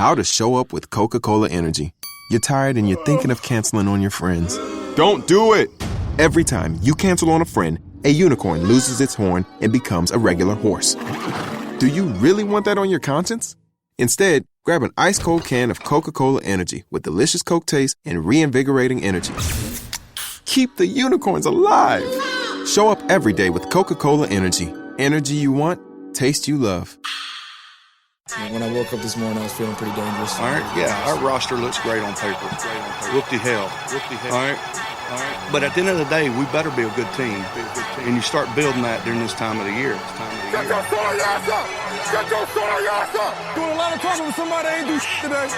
how to show up with Coca-Cola Energy. You're tired and you're thinking of canceling on your friends. Don't do it! Every time you cancel on a friend, a unicorn loses its horn and becomes a regular horse. Do you really want that on your conscience? Instead, grab an ice-cold can of Coca-Cola Energy with delicious Coke taste and reinvigorating energy. Keep the unicorns alive! Show up every day with Coca-Cola Energy. Energy you want, taste you love. When I woke up this morning, I was feeling pretty dangerous. All right, yeah, our roster looks great on paper. Whoop-de-hell. All right. But at the end of the day, we better be a good team. And you start building that during this time of the year. Get your sorry ass up! Get your sorry ass up! Doing a lot of talking with somebody that ain't do shit today.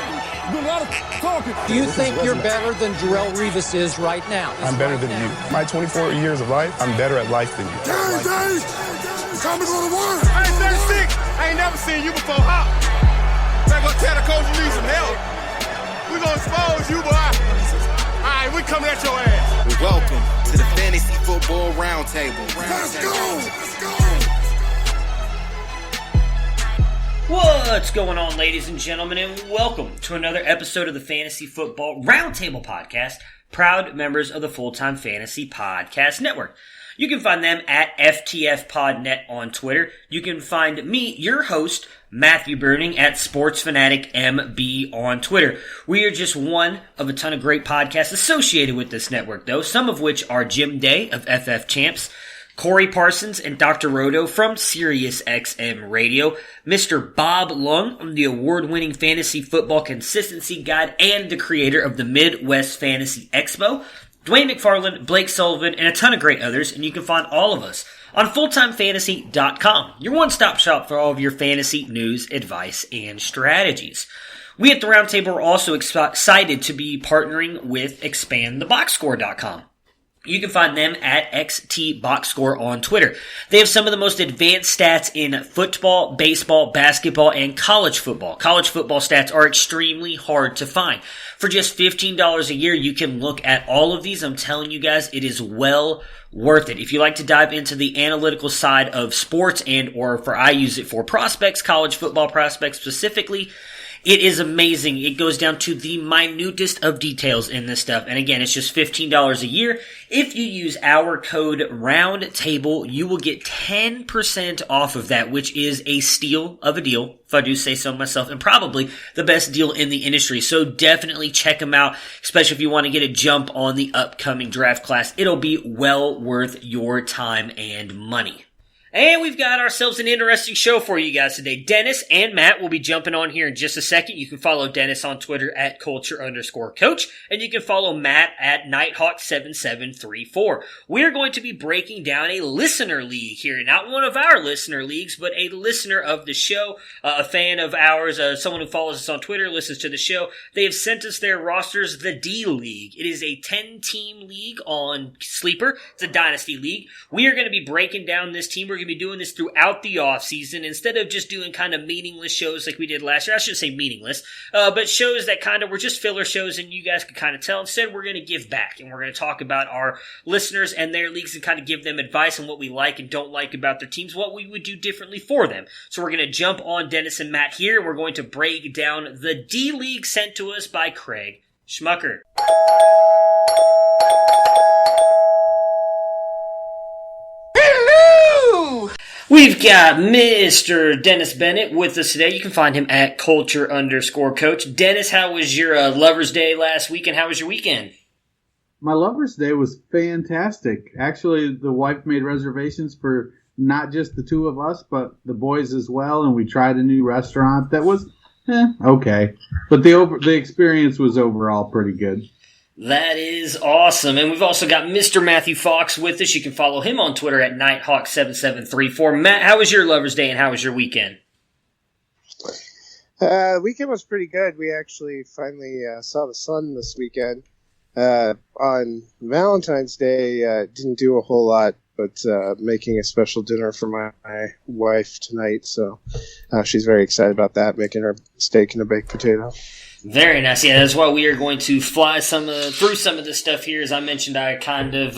Doing a lot of talking. Do you think you're better than Jarrell Revis is right now? I'm better than you. My 24 years of life, I'm better at life than you. Dave! Time to go to work! I ain't 36. I ain't never seen you before. Hop. Better go tell the coach you need some help. We gonna expose you, boy. All right, we coming at your ass. Welcome to the Fantasy Football Roundtable. Let's go! Let's go! What's going on, ladies and gentlemen, and welcome to another episode of the Fantasy Football Roundtable Podcast, proud members of the Full-Time Fantasy Podcast Network. You can find them at FTFPodNet on Twitter. You can find me, your host, Matthew Burning, at SportsFanaticMB on Twitter. We are just one of a ton of great podcasts associated with this network, though, some of which are Jim Day of FF Champs, Corey Parsons and Dr. Roto from Sirius XM Radio, Mr. Bob Lung from the award-winning Fantasy Football Consistency Guide and the creator of the Midwest Fantasy Expo, Dwayne McFarland, Blake Sullivan, and a ton of great others, and you can find all of us on FullTimeFantasy.com, your one-stop shop for all of your fantasy news, advice, and strategies. We at the Roundtable are also excited to be partnering with ExpandTheBoxScore.com. You can find them at XTBoxScore on Twitter. They have some of the most advanced stats in football, baseball, basketball, and college football. College football stats are extremely hard to find. For just $15 a year, you can look at all of these. I'm telling you guys, it is well worth it. If you like to dive into the analytical side of sports I use it for prospects, college football prospects specifically, it is amazing. It goes down to the minutest of details in this stuff. And again, it's just $15 a year. If you use our code ROUNDTABLE, you will get 10% off of that, which is a steal of a deal, if I do say so myself, and probably the best deal in the industry. So definitely check them out, especially if you want to get a jump on the upcoming draft class. It'll be well worth your time and money. And we've got ourselves an interesting show for you guys today. Dennis and Matt will be jumping on here in just a second. You can follow Dennis on Twitter at culture_coach, and you can follow Matt at Nighthawk7734. We are going to be breaking down a listener league here. Not one of our listener leagues, but a listener of the show, a fan of ours, someone who follows us on Twitter, listens to the show. They have sent us their rosters, the D League. It is a 10-team league on Sleeper. It's a dynasty league. We are going to be breaking down this team. We're going to be doing this throughout the offseason instead of just doing kind of meaningless shows like we did last year. I shouldn't say meaningless, but shows that kind of were just filler shows and you guys could kind of tell. Instead, we're going to give back and we're going to talk about our listeners and their leagues and kind of give them advice on what we like and don't like about their teams, what we would do differently for them. So we're going to jump on Dennis and Matt here. We're going to break down the D League sent to us by Craig Schmucker. We've got Mr. Dennis Bennett with us today. You can find him at culture_coach. Dennis, how was your Lover's Day last week and how was your weekend? My Lover's Day was fantastic. Actually, the wife made reservations for not just the two of us, but the boys as well, and we tried a new restaurant that was okay. But the experience was overall pretty good. That is awesome. And we've also got Mr. Matthew Fox with us. You can follow him on Twitter at Nighthawk7734. Matt, how was your Lover's Day and how was your weekend? Weekend was pretty good. We actually finally saw the sun this weekend. On Valentine's Day, didn't do a whole lot, but making a special dinner for my wife tonight. So she's very excited about that, making her steak and a baked potato. Very nice. Yeah, that's why we are going to fly through some of this stuff here. As I mentioned, I kind of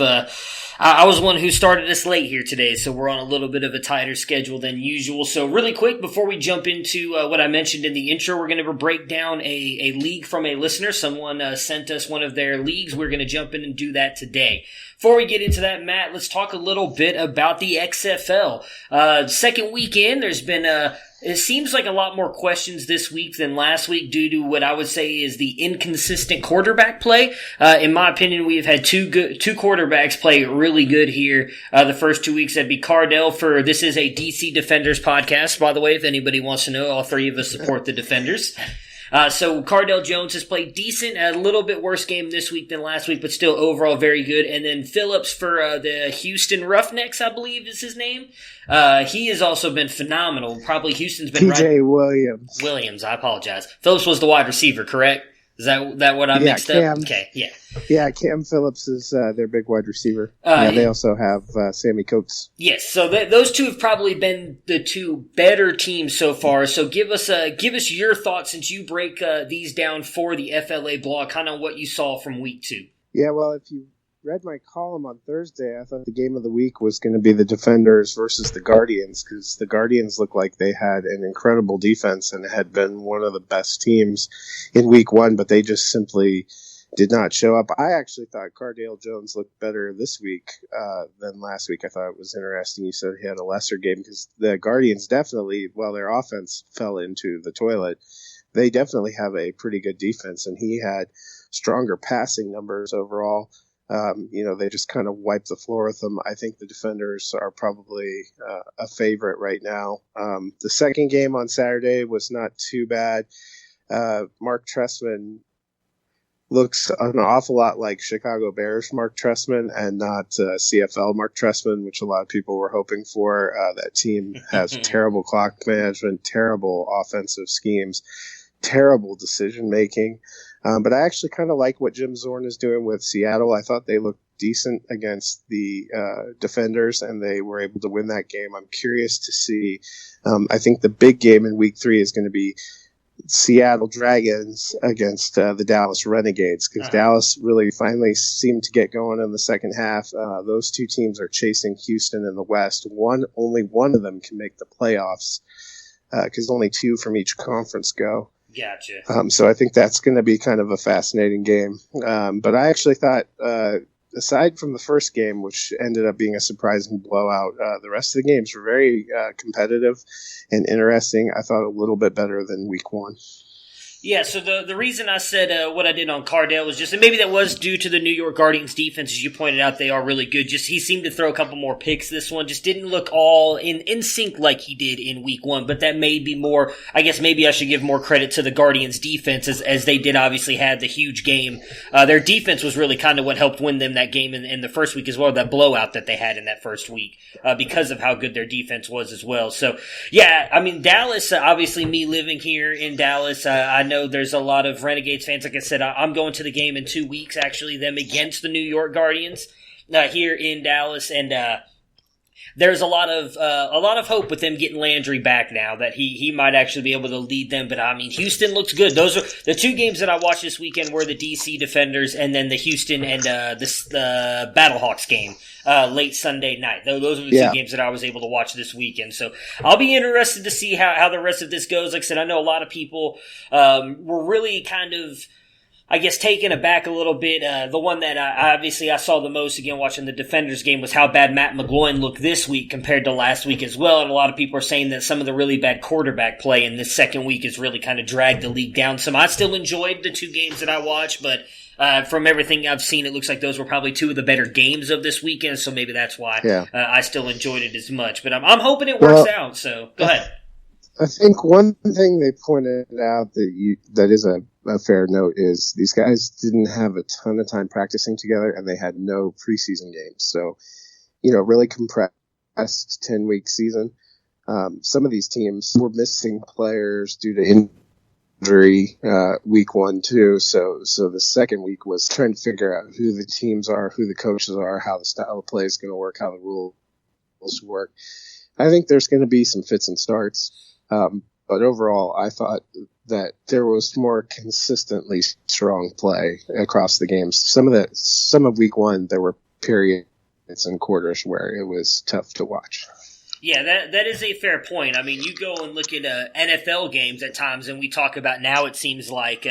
I was one who started us late here today, so we're on a little bit of a tighter schedule than usual. So really quick, before we jump into what I mentioned in the intro, we're going to break down a league from a listener. Someone sent us one of their leagues. We're going to jump in and do that today. Before we get into that, Matt, let's talk a little bit about the XFL. Second weekend, there's been it seems like a lot more questions this week than last week due to what I would say is the inconsistent quarterback play. In my opinion, we have had two quarterbacks play really good here. The first 2 weeks, that'd be Cardell this is a DC Defenders podcast, by the way, if anybody wants to know. All three of us support the Defenders. So Cardell Jones has played decent, a little bit worse game this week than last week, but still overall very good. And then Phillips for the Houston Roughnecks, I believe is his name. He has also been phenomenal. Probably Houston's been TJ Williams. Williams, I apologize. Phillips was the wide receiver, correct? Is that what I mixed up? Okay, yeah. Yeah, Cam Phillips is their big wide receiver. They also have Sammy Coates. Yes, so those two have probably been the two better teams so far. So give us your thoughts since you break these down for the FLA blog, kind of what you saw from week 2. Yeah, well, if you read my column on Thursday, I thought the game of the week was going to be the Defenders versus the Guardians, because the Guardians looked like they had an incredible defense and had been one of the best teams in week 1, but they just simply did not show up. I actually thought Cardale Jones looked better this week than last week. I thought it was interesting. You said he had a lesser game because the Guardians definitely, while their offense fell into the toilet, they definitely have a pretty good defense, and he had stronger passing numbers overall. They just kind of wiped the floor with them. I think the Defenders are probably a favorite right now. The second game on Saturday was not too bad. Mark Trestman looks an awful lot like Chicago Bears Mark Trestman and not CFL Mark Trestman, which a lot of people were hoping for. That team has terrible clock management, terrible offensive schemes, terrible decision-making. But I actually kind of like what Jim Zorn is doing with Seattle. I thought they looked decent against the Defenders, and they were able to win that game. I'm curious to see. I think the big game in Week 3 is going to be Seattle Dragons against the Dallas Renegades, because Dallas really finally seemed to get going in the second half. Those two teams are chasing Houston in the West. Only one of them can make the playoffs because only 2 from each conference go. Gotcha. So I think that's going to be kind of a fascinating game. But I actually thought, aside from the first game, which ended up being a surprising blowout, the rest of the games were very competitive and interesting. I thought a little bit better than week 1. Yeah, so the reason I said what I did on Cardale was just, and maybe that was due to the New York Guardians defense, as you pointed out, they are really good. Just he seemed to throw a couple more picks this one, just didn't look all in sync like he did in week 1, but that may be more, I guess maybe I should give more credit to the Guardians defense as they did obviously had the huge game. Their defense was really kind of what helped win them that game in the first week as well, that blowout that they had in that first week, because of how good their defense was as well. So, yeah, I mean, Dallas, obviously me living here in Dallas, I know there's a lot of Renegades fans. Like I said, I'm going to the game in 2 weeks, actually, them against the New York Guardians here in Dallas, and there's a lot of hope with them getting Landry back now that he might actually be able to lead them. But I mean, Houston looks good. Those are the 2 games that I watched this weekend were the DC Defenders and then the Houston and the Battlehawks game late Sunday night. Those are the 2 games that I was able to watch this weekend. So I'll be interested to see how the rest of this goes. Like I said, I know a lot of people were really kind of, I guess, taken aback a little bit. The one that I saw the most, again, watching the Defenders game, was how bad Matt McGloin looked this week compared to last week as well. And a lot of people are saying that some of the really bad quarterback play in this second week has really kind of dragged the league down some. I still enjoyed the 2 games that I watched, but from everything I've seen, it looks like those were probably 2 of the better games of this weekend, so maybe that's why I still enjoyed it as much. But I'm hoping it works out, so go ahead. I think one thing they pointed out that is a fair note is these guys didn't have a ton of time practicing together, and they had no preseason games. So, really compressed 10-week season. Some of these teams were missing players due to injury week 1 too. So the second week was trying to figure out who the teams are, who the coaches are, how the style of play is going to work, how the rules work. I think there's going to be some fits and starts. But overall, I thought that there was more consistently strong play across the games. Some of week 1, there were periods and quarters where it was tough to watch. Yeah, that is a fair point. I mean, you go and look at NFL games at times, and we talk about now it seems like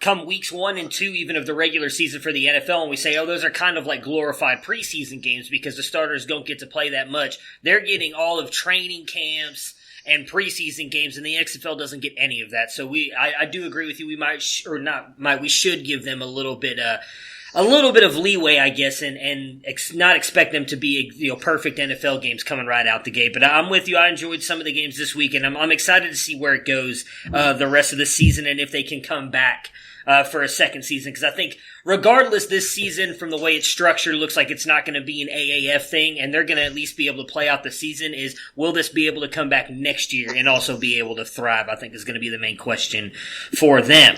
come weeks 1 and 2 even of the regular season for the NFL, and we say, oh, those are kind of like glorified preseason games because the starters don't get to play that much. They're getting all of training camps and preseason games, and the XFL doesn't get any of that. So I do agree with you. We we should give them a little bit of leeway, I guess, and not expect them to be perfect NFL games coming right out the gate. But I'm with you. I enjoyed some of the games this week, and I'm excited to see where it goes the rest of the season and if they can come back for a second season. Because I think regardless, this season, from the way it's structured, looks like it's not going to be an AAF thing, and they're going to at least be able to play out the season. Will this be able to come back next year and also be able to thrive? I think is going to be the main question for them.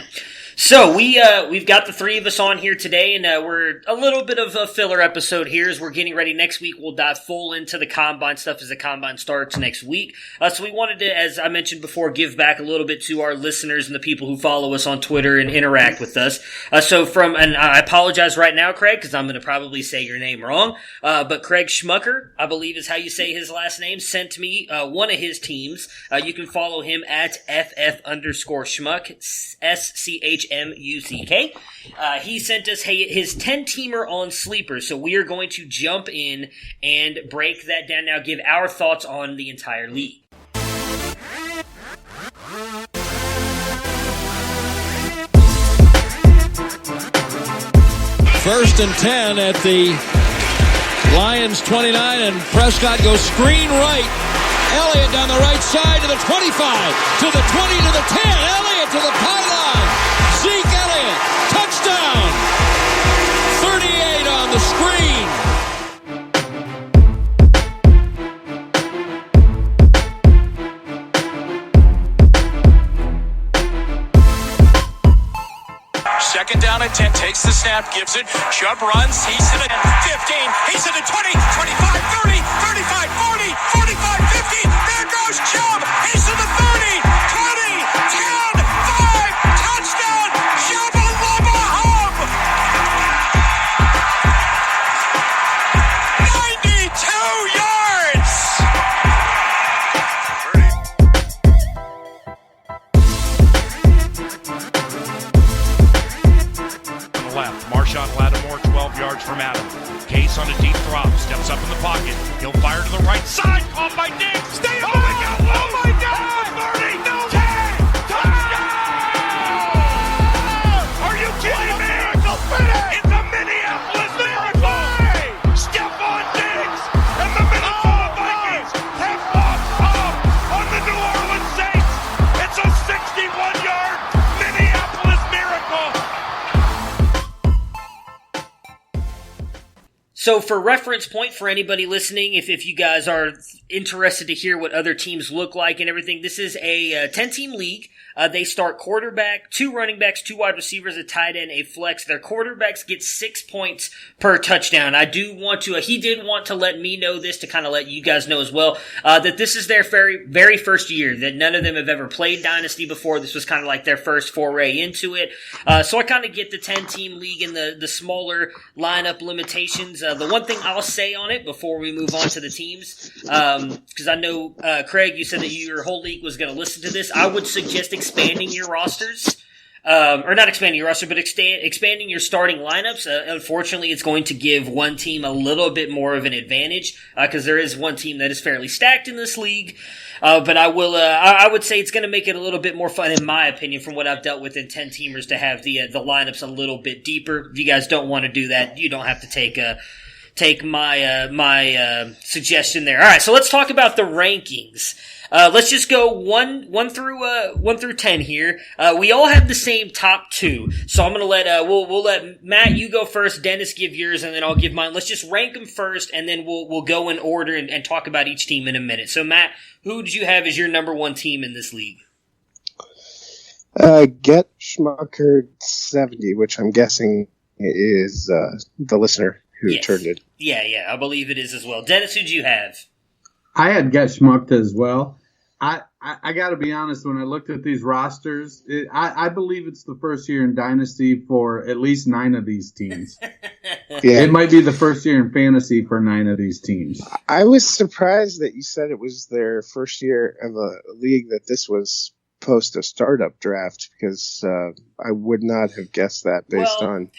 So we've got the three of us on here today, and we're a little bit of a filler episode here as we're getting ready. Next week we'll dive full into the Combine stuff as the Combine starts next week. So we wanted to, as I mentioned before, give back a little bit to our listeners and the people who follow us on Twitter and interact with us. And I apologize right now, Craig, because I'm going to probably say your name wrong, but Craig Schmucker, I believe is how you say his last name, sent me one of his teams. You can follow him at FF_Schmuck, SCHMUCK. He sent us his 10-teamer on Sleeper, so we are going to jump in and break that down now, give our thoughts on the entire league. First and 10 at the Lions 29, and Prescott goes screen right. Elliott down the right side to the 25, to the 20, to the 10. Elliott to the pylon. Zeke Elliott, touchdown! 38 on the screen. Second down at 10, takes the snap, gives it. Chubb runs, he's in the 15, he's in the 20, 25, 30, 35, 40, 45, 50. There goes Chubb, he's in the 30, 20, 10, 5, touchdown, Chubba Lubba Hub! 92 yards! Left. Marshawn Lattimore, 12 yards from Adam. Case on a deep drop, steps up in the pocket. He'll fire to the right side. Caught by Diggs. Stay up. Oh my God! Oh my God! 30, no 10, touchdown! Are you kidding me? It's a Minneapolis miracle! Stephon Diggs and the Minnesota Vikings have walked up on the New Orleans Saints. It's a 61-yard Minneapolis miracle. So for reference point for anybody listening, if you guys are interested to hear what other teams look like and everything, this is a 10-team league. They start quarterback, 2 running backs, 2 wide receivers, a tight end, a flex. Their quarterbacks get 6 points per touchdown. He did want to let me know this to kind of let you guys know as well, that this is their very, very first year, that none of them have ever played Dynasty before. This was kind of like their first foray into it. So I kind of get the 10-team league and the smaller lineup limitations. The one thing I'll say on it before we move on to the teams, because I know, Craig, you said that your whole league was going to listen to this. I would suggest expanding your rosters, or not expanding your roster, but expanding your starting lineups. Unfortunately, it's going to give one team a little bit more of an advantage, because there is one team that is fairly stacked in this league. But I would say it's going to make it a little bit more fun, in my opinion, from what I've dealt with in 10-teamers, to have the lineups a little bit deeper. If you guys don't want to do that, you don't have to take my suggestion there. All right, so let's talk about the rankings. Let's just go one through 10 here. We all have the same top 2, so I'm gonna we'll let Matt, you go first, Dennis give yours, and then I'll give mine. Let's just rank them first, and then we'll go in order and talk about each team in a minute. So Matt, who did you have as your number 1 team in this league? Get Schmucker 70, which I'm guessing is the listener who turned it. Yeah, I believe it is as well. Dennis, who'd you have? I had Get Schmucked as well. I got to be honest. When I looked at these rosters, I believe it's the first year in Dynasty for at least 9 of these teams. Yeah. It might be the first year in Fantasy for 9 of these teams. I was surprised that you said it was their first year of a league, that this was post a startup draft, because I would not have guessed that based on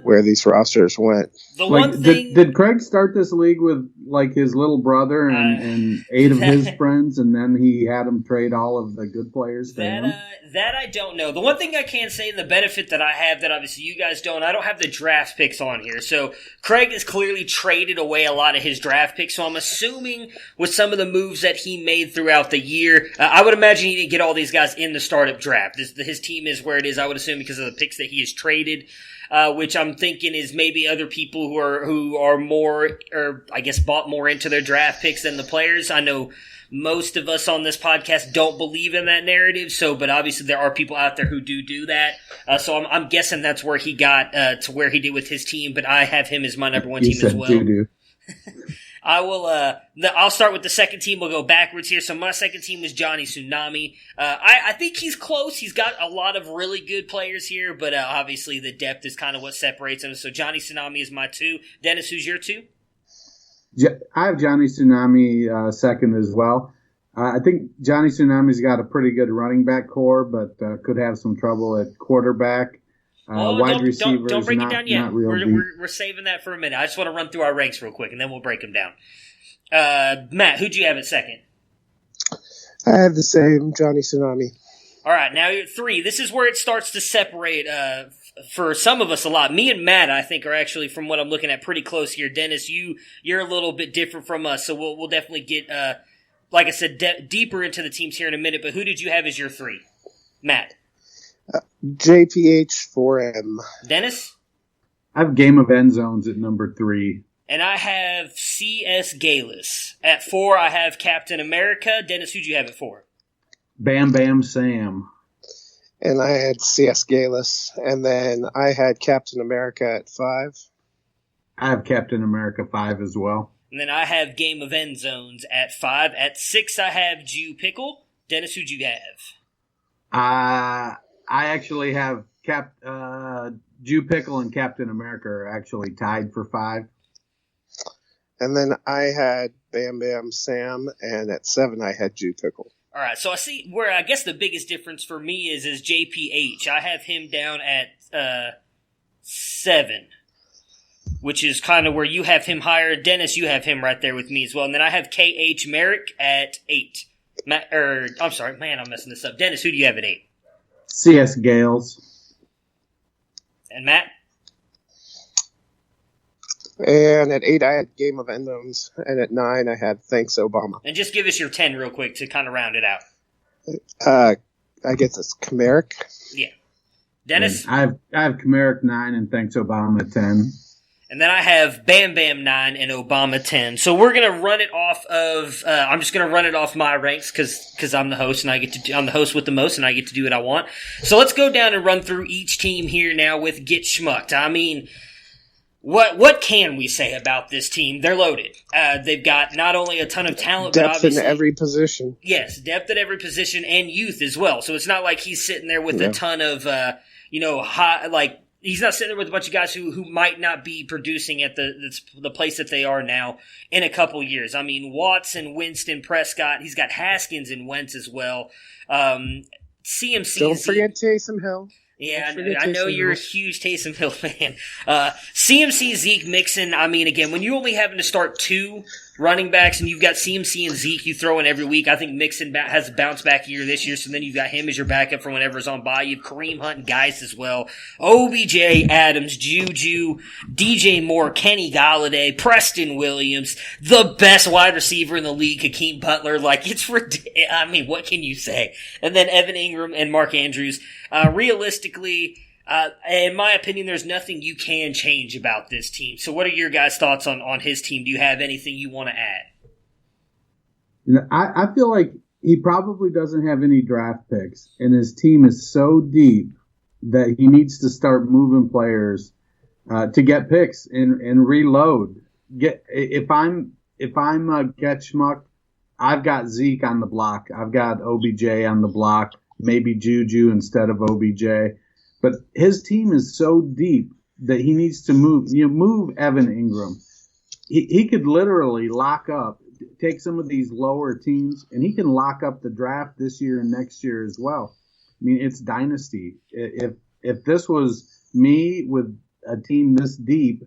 where these rosters went. Did Craig start this league with like his little brother and 8 of his friends, and then he had him trade all of the good players to him? That I don't know. The one thing I can say, the benefit that I have that obviously you guys don't, I don't have the draft picks on here. So Craig has clearly traded away a lot of his draft picks. So I'm assuming with some of the moves that he made throughout the year, I would imagine he didn't get all these guys in the startup draft. His team is where it is, I would assume, because of the picks that he has traded. Which I'm thinking is maybe other people who are more, or I guess bought more into their draft picks than the players. I know most of us on this podcast don't believe in that narrative. But obviously there are people out there who do that. So I'm guessing that's where he got to where he did with his team. But I have him as my number 1 team as well. I'll start with the second team. We'll go backwards here. So my second team was Johnny Tsunami. I think he's close. He's got a lot of really good players here, but obviously the depth is kind of what separates him. So Johnny Tsunami is my 2. Dennis, who's your 2? I have Johnny Tsunami second as well. I think Johnny Tsunami's got a pretty good running back core, but could have some trouble at quarterback. Wide receivers, don't break it down yet. We're saving that for a minute. I just want to run through our ranks real quick, and then we'll break them down. Matt, who'd you have at second? I have the same, Johnny Tsunami. All right, now you're at 3. This is where it starts to separate for some of us a lot. Me and Matt, I think, are actually, from what I'm looking at, pretty close here. Dennis, you're a little bit different from us, so we'll definitely get, like I said, deeper into the teams here in a minute. But who did you have as your 3? Matt. JPH4M. Dennis? I have Game of End Zones at number 3. And I have CS Galus. At 4, I have Captain America. Dennis, who'd you have at 4? Bam Bam Sam. And I had CS Galus. And then I had Captain America at 5. I have Captain America 5 as well. And then I have Game of End Zones at 5. At 6, I have Jew Pickle. Dennis, who'd you have? I actually have Jew Pickle and Captain America are actually tied for 5. And then I had Bam Bam Sam, and at 7 I had Jew Pickle. All right, so I see where I guess the biggest difference for me is JPH. I have him down at 7, which is kind of where you have him higher. Dennis, you have him right there with me as well. And then I have KH Merrick at 8. I'm sorry, man, I'm messing this up. Dennis, who do you have at 8? CS Gales. And Matt? And at 8, I had Game of End Zones. And at 9, I had Thanks Obama. And just give us your 10 real quick to kind of round it out. I guess it's Kamaric. Yeah. Dennis? I have Kamaric 9 and Thanks Obama 10. And then I have Bam Bam 9 and Obama 10. So we're going to run it off of, I'm just going to run it off my ranks because I'm the host and I'm the host with the most and I get to do what I want. So let's go down and run through each team here now with Get Schmucked. I mean, what can we say about this team? They're loaded. They've got not only a ton of talent, depth but obviously in every position. Yes, depth at every position and youth as well. So it's not like he's sitting there with a ton of, he's not sitting there with a bunch of guys who might not be producing at the place that they are now in a couple years. I mean, Watson, Winston, Prescott. He's got Haskins and Wentz as well. CMC. Don't forget Taysom Hill. Yeah, I know you're a huge Taysom Hill fan. CMC, Zeke, Mixon. I mean, again, when you only having to start 2 running backs and you've got CMC and Zeke you throw in every week, I think Mixon has a bounce back year this year, so then you've got him as your backup for whenever's on bye. You have Kareem Hunt and Geis as well. OBJ, Adams, Juju, DJ Moore, Kenny Golladay, Preston Williams, the best wide receiver in the league, Hakeem Butler. Like, it's ridiculous. I mean, what can you say? And then Evan Ingram and Mark Andrews. Realistically, in my opinion, there's nothing you can change about this team. So what are your guys' thoughts on his team? Do you have anything you want to add? You know, I feel like he probably doesn't have any draft picks, and his team is so deep that he needs to start moving players to get picks and reload. If I'm Get Schmuck, I've got Zeke on the block. I've got OBJ on the block, maybe Juju instead of OBJ. But his team is so deep that he needs to move Evan Ingram. He could literally lock up, take some of these lower teams, and he can lock up the draft this year and next year as well. I mean, it's dynasty. If this was me with a team this deep,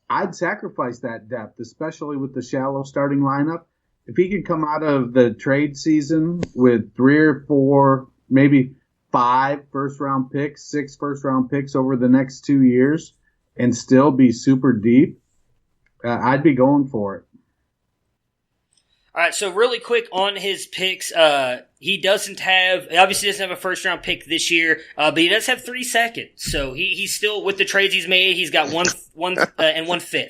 I'd sacrifice that depth, especially with the shallow starting lineup. If he could come out of the trade season with 3 or 4, maybe 5 first-round picks, 6 first-round picks over the next 2 years and still be super deep, I'd be going for it. All right, so really quick on his picks, he doesn't have a first-round pick this year, but he does have 3 seconds. So he's still, with the trades he's made, he's got one and 1/5.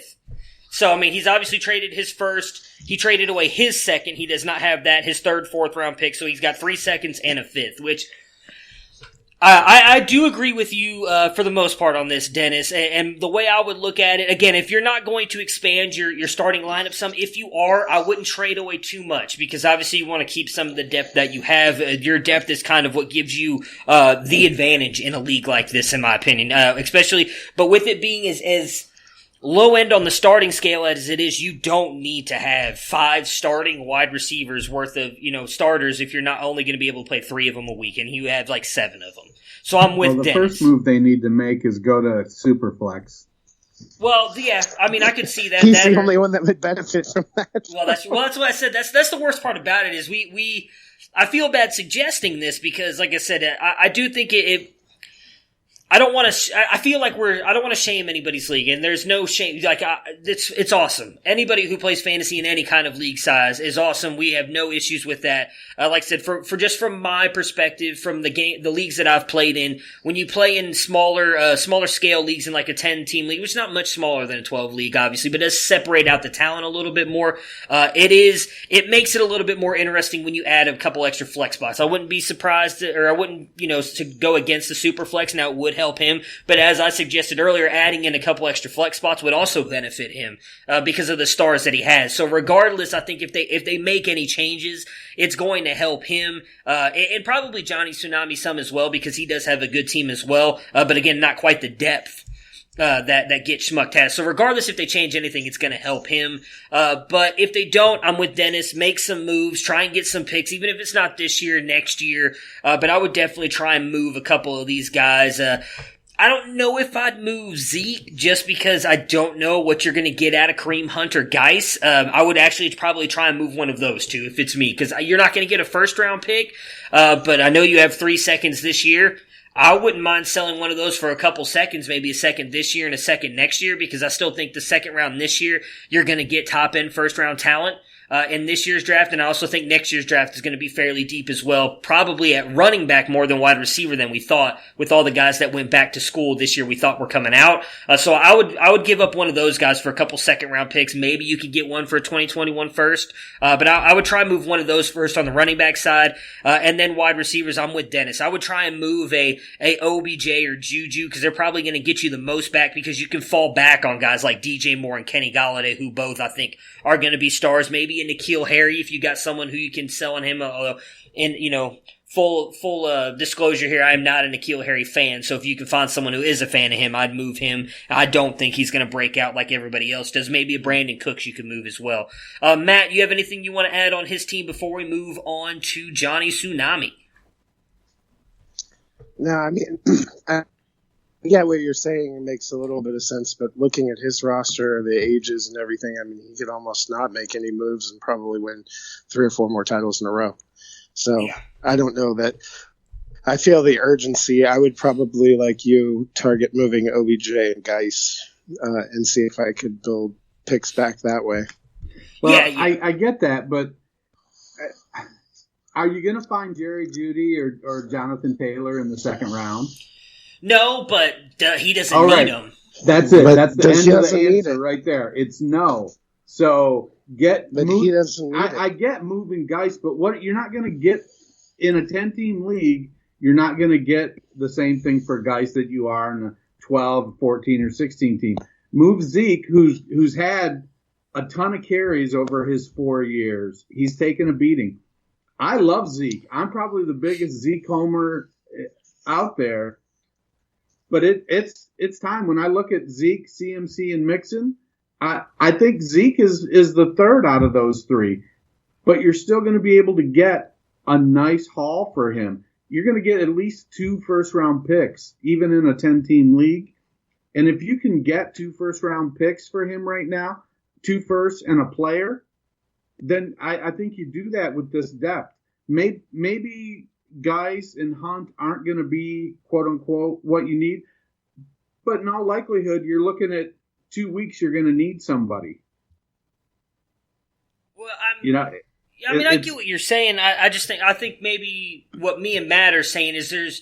So, I mean, he's obviously traded his first. He traded away his second. He does not have that, his 3rd, 4th-round pick. So he's got 3 seconds and a 5th, which I do agree with you for the most part on this, Dennis. And the way I would look at it, again, if you're not going to expand your starting lineup some, if you are, I wouldn't trade away too much because obviously you want to keep some of the depth that you have. Your depth is kind of what gives you the advantage in a league like this, in my opinion. Especially, but with it being as low end on the starting scale as it is, you don't need to have 5 starting wide receivers worth of, starters if you're not only going to be able to play 3 of them a week, and you have like 7 of them. So I'm with the Dennis. First move they need to make is go to Superflex. Well, yeah, I mean, I could see that. He's the only one that would benefit from that. Well, that's what I said. That's the worst part about it is I feel bad suggesting this because, like I said, I do think it I don't want to. I feel like I don't want to shame anybody's league, and there's no shame. Like it's awesome. Anybody who plays fantasy in any kind of league size is awesome. We have no issues with that. Like I said, for just from my perspective, from the leagues that I've played in, when you play in smaller scale leagues in like a 10-team league, which is not much smaller than a 12 league, obviously, but does separate out the talent a little bit more. It makes it a little bit more interesting when you add a couple extra flex spots. I wouldn't be surprised, or I wouldn't, to go against the super flex. Now it would help him, but as I suggested earlier, adding in a couple extra flex spots would also benefit him because of the stars that he has. So regardless, I think if they make any changes, it's going to help him and probably Johnny Tsunami some as well because he does have a good team as well. But again, not quite the depth that Get Schmucked has. So regardless if they change anything, it's going to help him. But if they don't, I'm with Dennis. Make some moves. Try and get some picks, even if it's not this year, next year. But I would definitely try and move a couple of these guys. I don't know if I'd move Zeke just because I don't know what you're going to get out of Kareem Hunt or Geis. I would actually probably try and move one of those two if it's me because you're not going to get a first-round pick. But I know you have 3 seconds this year. I wouldn't mind selling one of those for a couple seconds, maybe a second this year and a second next year, because I still think the second round this year, you're going to get top-end first-round talent in this year's draft, and I also think next year's draft is going to be fairly deep as well, probably at running back more than wide receiver than we thought, with all the guys that went back to school this year we thought were coming out. So I would give up one of those guys for a couple second-round picks. Maybe you could get one for a 2021 first, but I would try and move one of those first on the running back side, and then wide receivers, I'm with Dennis. I would try and move a OBJ or Juju, because they're probably going to get you the most back, because you can fall back on guys like DJ Moore and Kenny Golladay, who both, I think, are going to be stars. Maybe a N'Keal Harry, if you got someone who you can sell on him. Full disclosure here, I am not a N'Keal Harry fan, so if you can find someone who is a fan of him, I'd move him. I don't think he's going to break out like everybody else does. Maybe a Brandon Cooks you can move as well. Matt, you have anything you want to add on his team before we move on to Johnny Tsunami? No, I mean, I get what you're saying. It makes a little bit of sense, but looking at his roster, the ages and everything, I mean, he could almost not make any moves and probably win 3 or 4 more titles in a row. So yeah. I don't know that. I feel the urgency. I would probably, like you, target moving OBJ and Geis and see if I could build picks back that way. Well, yeah. I get that, but are you going to find Jerry Jeudy or Jonathan Taylor in the second round? No, but he doesn't need them. That's it. That's the end of the answer right there. It's no. So he doesn't need it. I get moving Geis, but what you're not going to get in a 10-team league, you're not going to get the same thing for Geis that you are in a 12, 14, or 16 team. Move Zeke, who's had a ton of carries over his 4 years. He's taken a beating. I love Zeke. I'm probably the biggest Zeke homer out there. But it's time. When I look at Zeke, CMC, and Mixon, I think Zeke is the third out of those three. But you're still going to be able to get a nice haul for him. You're going to get at least 2 first-round picks, even in a 10-team league. And if you can get 2 first-round picks for him right now, 2 firsts and a player, then I think you do that with this depth. Maybe Geis and Hunt aren't going to be, quote-unquote, what you need. But in all likelihood, you're looking at 2 weeks you're going to need somebody. Well, I get what you're saying. I think maybe what me and Matt are saying is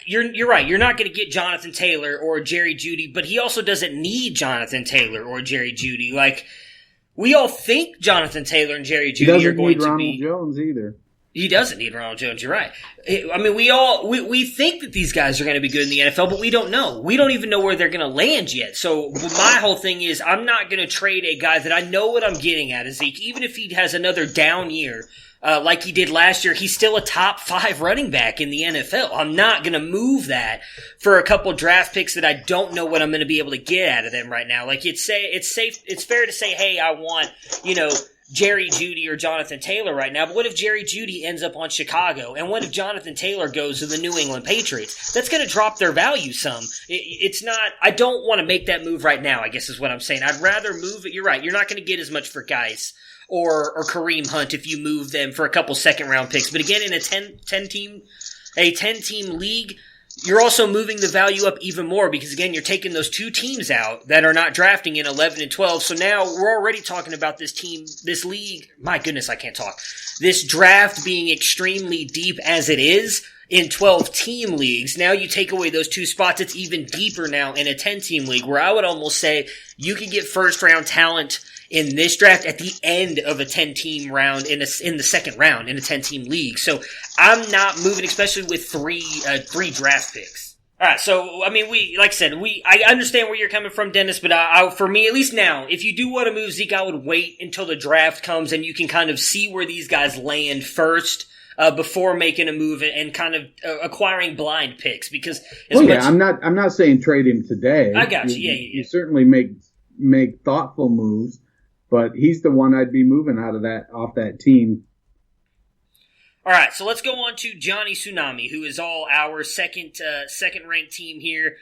you're right. You're not going to get Jonathan Taylor or Jerry Jeudy, but he also doesn't need Jonathan Taylor or Jerry Jeudy. Like, we all think Jonathan Taylor and Jerry Jeudy are going to be. He doesn't need Ronald Jones either. He doesn't need Ronald Jones. You're right. I mean, we think that these guys are going to be good in the NFL, but we don't know. We don't even know where they're going to land yet. So my whole thing is, I'm not going to trade a guy that I know what I'm getting at, Zeke. Even if he has another down year, like he did last year, he's still a top 5 running back in the NFL. I'm not going to move that for a couple draft picks that I don't know what I'm going to be able to get out of them right now. Like, it's fair to say, hey, I want, Jerry Jeudy or Jonathan Taylor right now, but what if Jerry Jeudy ends up on Chicago? And what if Jonathan Taylor goes to the New England Patriots? That's going to drop their value some. It's not, I don't want to make that move right now, I guess is what I'm saying. I'd rather move it. You're right. You're not going to get as much for Geis or Kareem Hunt if you move them for a couple second round picks. But again, in a 10 team league, you're also moving the value up even more because, again, you're taking those 2 teams out that are not drafting in 11 and 12. So now we're already talking about this league. My goodness, I can't talk. This draft being extremely deep as it is in 12-team leagues. Now you take away those 2 spots. It's even deeper now in a 10-team league where I would almost say you can get first-round talent in this draft at the end of a 10-team round in the second round in a 10-team league. So I'm not moving, especially with 3 draft picks. All right, so I mean, I understand where you're coming from, Dennis, but for me, at least now, if you do want to move Zeke, I would wait until the draft comes and you can kind of see where these guys land first. Before making a move and kind of acquiring blind picks, because I'm not saying trade him today. I got you. You certainly make thoughtful moves. But he's the one I'd be moving off that team. All right, so let's go on to Johnny Tsunami, who is all our second ranked team here.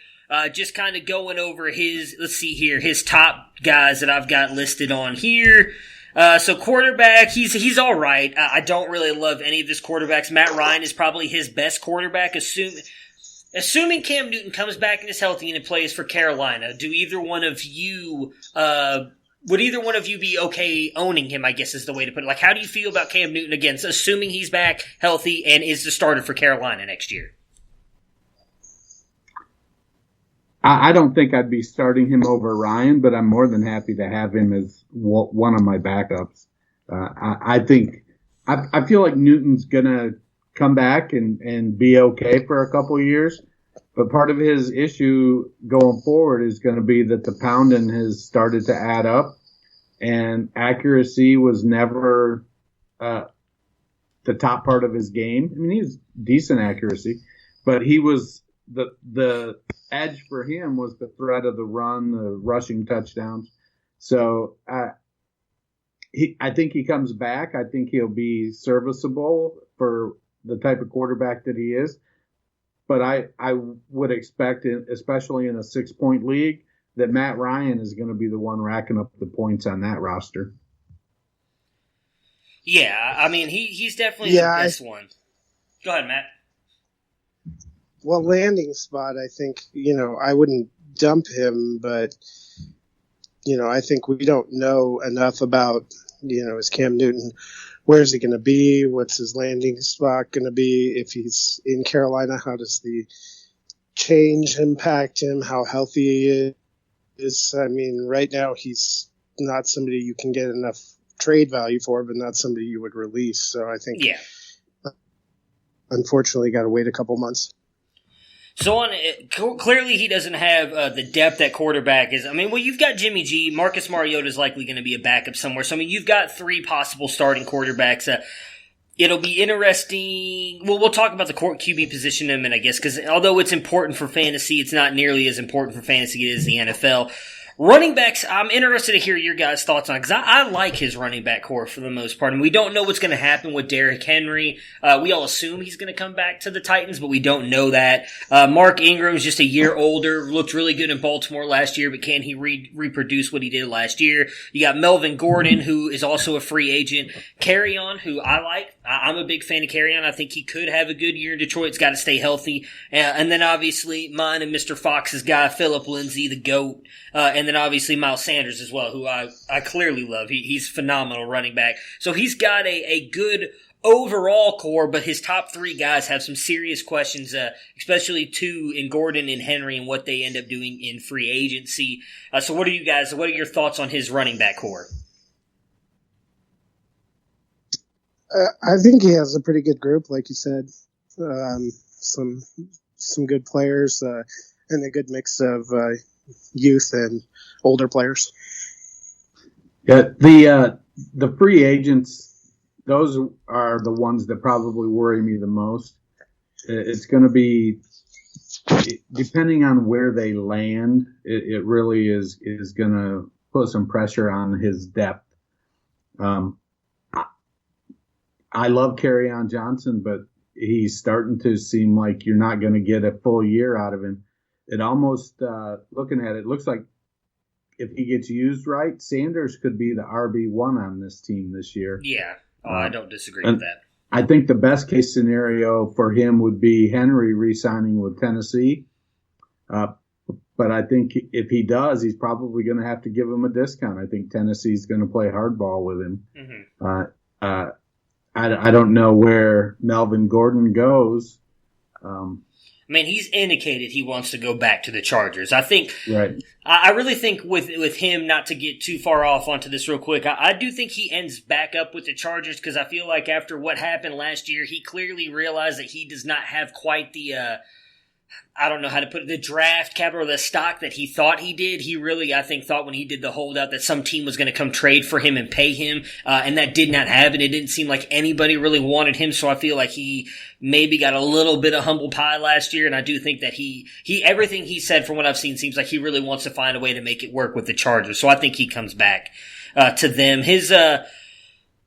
Just kind of going over his top guys that I've got listed on here. So quarterback, he's all right. I don't really love any of his quarterbacks. Matt Ryan is probably his best quarterback, assuming Cam Newton comes back and is healthy and plays for Carolina. Would either one of you be okay owning him, I guess is the way to put it? Like, how do you feel about Cam Newton again, assuming he's back healthy and is the starter for Carolina next year? I don't think I'd be starting him over Ryan, but I'm more than happy to have him as one of my backups. I feel like Newton's going to come back and be okay for a couple of years. But part of his issue going forward is going to be that the pounding has started to add up, and accuracy was never the top part of his game. I mean, he was decent accuracy, but he was the edge for him was the threat of the run, the rushing touchdowns. So I think he comes back. I think he'll be serviceable for the type of quarterback that he is. But I would expect, especially in a 6-point league, that Matt Ryan is going to be the one racking up the points on that roster. Yeah, I mean, he's definitely the best one. Go ahead, Matt. Well, landing spot, I think, I wouldn't dump him, but, I think we don't know enough about, is Cam Newton, where's he going to be? What's his landing spot going to be? If he's in Carolina, how does the change impact him? How healthy he is? I mean, right now he's not somebody you can get enough trade value for, but not somebody you would release. So I think, unfortunately, got to wait a couple months. So clearly he doesn't have the depth at quarterback. You've got Jimmy G. Marcus Mariota is likely going to be a backup somewhere. So, you've got 3 possible starting quarterbacks. It'll be interesting. Well, we'll talk about the QB position in a minute, I guess, because although it's important for fantasy, it's not nearly as important for fantasy as the NFL. Running backs, I'm interested to hear your guys' thoughts on it, because I like his running back core for the most part. And we don't know what's going to happen with Derrick Henry. We all assume he's going to come back to the Titans, but we don't know that. Mark Ingram's just a year older, looked really good in Baltimore last year, but can he reproduce what he did last year? You got Melvin Gordon, who is also a free agent. Kerryon, who I like. I'm a big fan of Kerryon. I think he could have a good year in Detroit. He's got to stay healthy. And then obviously mine and Mr. Fox's guy, Phillip Lindsay, the GOAT. And then obviously Miles Sanders as well, who I clearly love. He's phenomenal running back. So he's got a good overall core, but his top 3 guys have some serious questions, especially 2 in Gordon and Henry and what they end up doing in free agency. So what are your thoughts on his running back core? I think he has a pretty good group, like you said. Some good players and a good mix of youth and older players. Yeah, the free agents, those are the ones that probably worry me the most. It's going to be, depending on where they land, it really is going to put some pressure on his depth. I love Kerryon Johnson, but he's starting to seem like you're not going to get a full year out of him. It almost, looking at it, looks like if he gets used right, Sanders could be the RB1 on this team this year. Yeah, I don't disagree with that. I think the best case scenario for him would be Henry re-signing with Tennessee. But I think if he does, he's probably going to have to give him a discount. I think Tennessee's going to play hardball with him. Mm-hmm. I don't know where Melvin Gordon goes. He's indicated he wants to go back to the Chargers. I think, right. I really think with him, not to get too far off onto this real quick, I do think he ends back up with the Chargers, because I feel like after what happened last year, he clearly realized that he does not have quite the, I don't know how to put it, the draft capital or the stock that he thought he did. He really, I think, thought when he did the holdout that some team was going to come trade for him and pay him, and that did not happen. It didn't seem like anybody really wanted him, so I feel like he maybe got a little bit of humble pie last year, and I do think that he everything he said from what I've seen seems like he really wants to find a way to make it work with the Chargers, so I think he comes back to them. His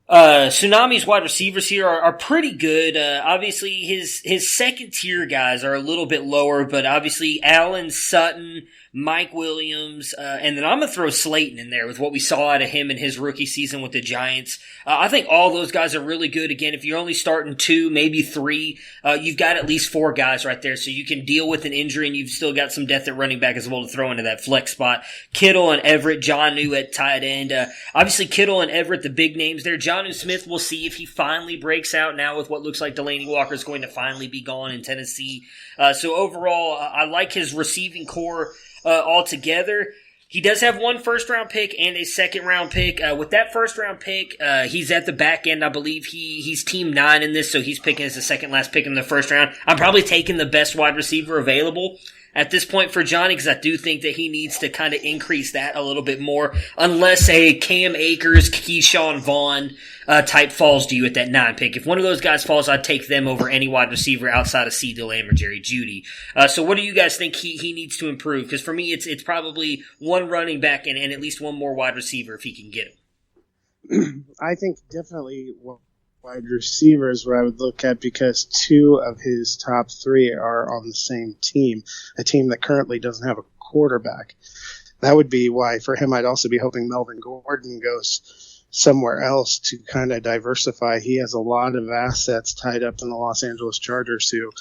Tsunami's wide receivers here are pretty good. Obviously, his second tier guys are a little bit lower, but obviously Allen, Sutton, Mike Williams, and then I'm going to throw Slayton in there with what we saw out of him in his rookie season with the Giants. I think all those guys are really good. Again, if you're only starting 2, maybe 3, you've got at least 4 guys right there, so you can deal with an injury, and you've still got some depth at running back as well to throw into that flex spot. Kittle and Everett, Jonnu at tight end. Obviously, Kittle and Everett, the big names there. Jonnu Smith, we'll see if he finally breaks out now with what looks like Delaney Walker is going to finally be gone in Tennessee. So overall, I like his receiving core altogether. He does have 1 first-round pick and a second-round pick. With that first-round pick, he's at the back end. I believe he's team 9 in this, so he's picking as the second-last pick in the first round. I'm probably taking the best wide receiver available at this point for Johnny, because I do think that he needs to kind of increase that a little bit more, unless a Cam Akers, Keyshawn Vaughn type falls to you at that 9 pick. If one of those guys falls, I'd take them over any wide receiver outside of CeeDee Lamb or Jerry Jeudy. So what do you guys think he needs to improve? Because for me, it's probably 1 running back and at least 1 more wide receiver if he can get him. I think definitely wide receivers where I would look at, because 2 of his top 3 are on the same team, a team that currently doesn't have a quarterback. That would be why for him I'd also be hoping Melvin Gordon goes somewhere else to kind of diversify. He has a lot of assets tied up in the Los Angeles Chargers who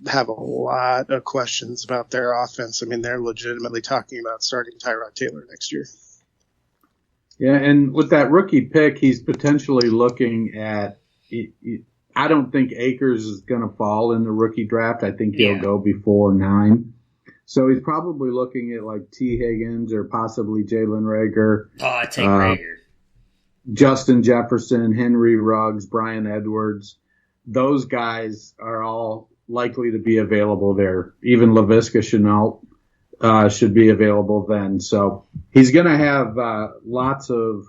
have a lot of questions about their offense. They're legitimately talking about starting Tyrod Taylor next year. Yeah, and with that rookie pick, he's potentially looking at, I don't think Akers is going to fall in the rookie draft. I think he'll go before 9. So he's probably looking at like T. Higgins or possibly Jalen Reagor. Oh, I take Reagor. Justin Jefferson, Henry Ruggs, Brian Edwards. Those guys are all likely to be available there. Even Laviska Shenault should be available then. So he's going to have lots of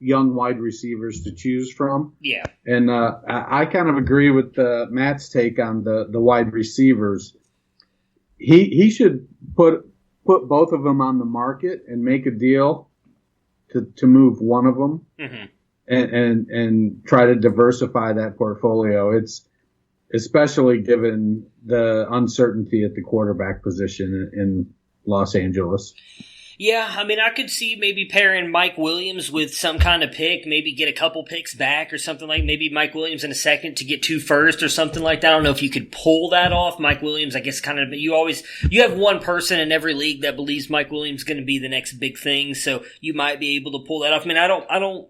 young wide receivers to choose from. Yeah. And I kind of agree with Matt's take on the wide receivers. He should put both of them on the market and make a deal to move one of them and try to diversify that portfolio. It's especially given the uncertainty at the quarterback position in Los Angeles. Yeah, I mean, I could see maybe pairing Mike Williams with some kind of pick, maybe get a couple picks back or something like maybe Mike Williams in a second to get 2 first or something like that. I don't know if you could pull that off. Mike Williams, I guess, kind of, you have one person in every league that believes Mike Williams is going to be the next big thing, so you might be able to pull that off. I mean,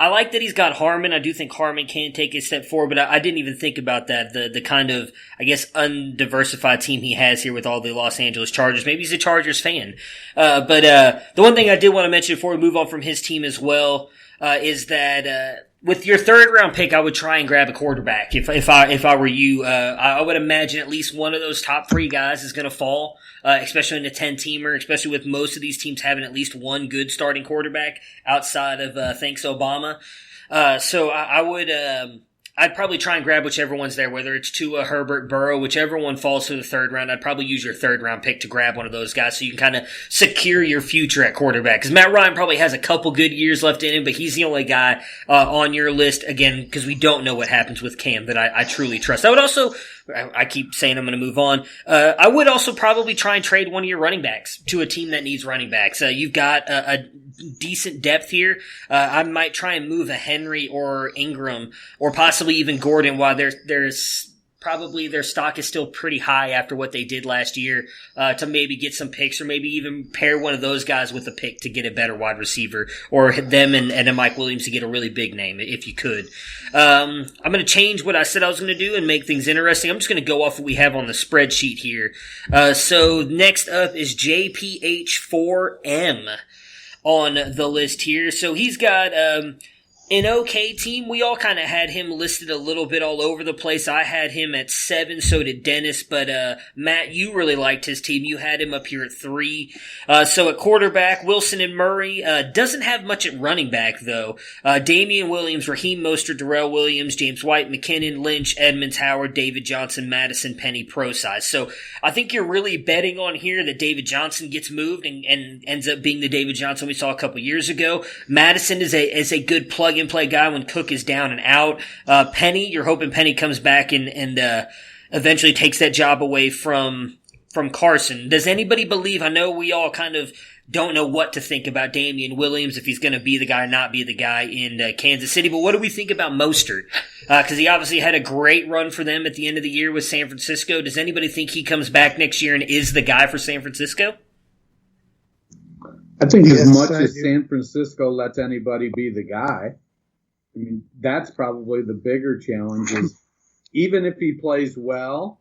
I like that he's got Harmon. I do think Harmon can take a step forward, but I didn't even think about that. The kind of, I guess, undiversified team he has here with all the Los Angeles Chargers. Maybe he's a Chargers fan. But the one thing I did want to mention before we move on from his team as well, is that, with your 3rd round pick, I would try and grab a quarterback. If I were you, I would imagine at least one of those top 3 guys is going to fall, especially in a 10-teamer, especially with most of these teams having at least one good starting quarterback outside of, thanks Obama. So I would, I'd probably try and grab whichever one's there, whether it's Tua, Herbert, Burrow, whichever one falls to the 3rd round. I'd probably use your 3rd round pick to grab one of those guys so you can kind of secure your future at quarterback. Because Matt Ryan probably has a couple good years left in him, but he's the only guy on your list, again, because we don't know what happens with Cam that I truly trust. I would also, I keep saying I'm going to move on. I would also probably try and trade one of your running backs to a team that needs running backs. You've got a decent depth here. I might try and move a Henry or Ingram or possibly even Gordon while there's probably their stock is still pretty high after what they did last year, to maybe get some picks or maybe even pair one of those guys with a pick to get a better wide receiver, or them and a Mike Williams to get a really big name if you could. I'm going to change what I said I was going to do and make things interesting. I'm just going to go off what we have on the spreadsheet here. So next up is JPH4M on the list here. So he's got an okay team. We all kind of had him listed a little bit all over the place. I had him at 7, so did Dennis, but Matt, you really liked his team. You had him up here at 3. So at quarterback, Wilson and Murray. Doesn't have much at running back, though. Damian Williams, Raheem Mostert, Darrell Williams, James White, McKinnon, Lynch, Edmonds, Howard, David Johnson, Madison, Penny, Prosise. So I think you're really betting on here that David Johnson gets moved and ends up being the David Johnson we saw a couple years ago. Madison is a good plug play guy when Cook is down and out. Penny, you're hoping Penny comes back and eventually takes that job away from Carson. Does anybody believe, I know we all kind of don't know what to think about Damian Williams, if he's going to be the guy or not be the guy in Kansas City, but what do we think about Mostert? Because he obviously had a great run for them at the end of the year with San Francisco. Does anybody think he comes back next year and is the guy for San Francisco? I think as much as San Francisco lets anybody be the guy, I mean, that's probably the bigger challenge is even if he plays well,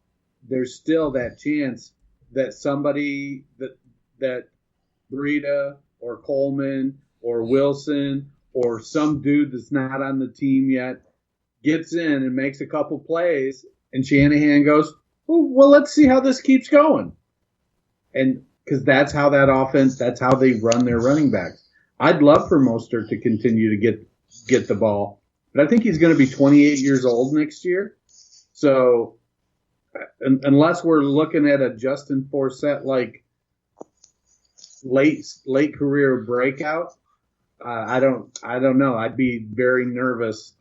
there's still that chance that somebody that Breida or Coleman or Wilson or some dude that's not on the team yet gets in and makes a couple plays, and Shanahan goes, well, let's see how this keeps going. And because that's how that offense, that's how they run their running backs. I'd love for Mostert to continue to get the ball, but I think he's going to be 28 years old next year. So unless we're looking at a Justin Forsett like late career breakout, I don't know. I'd be very nervous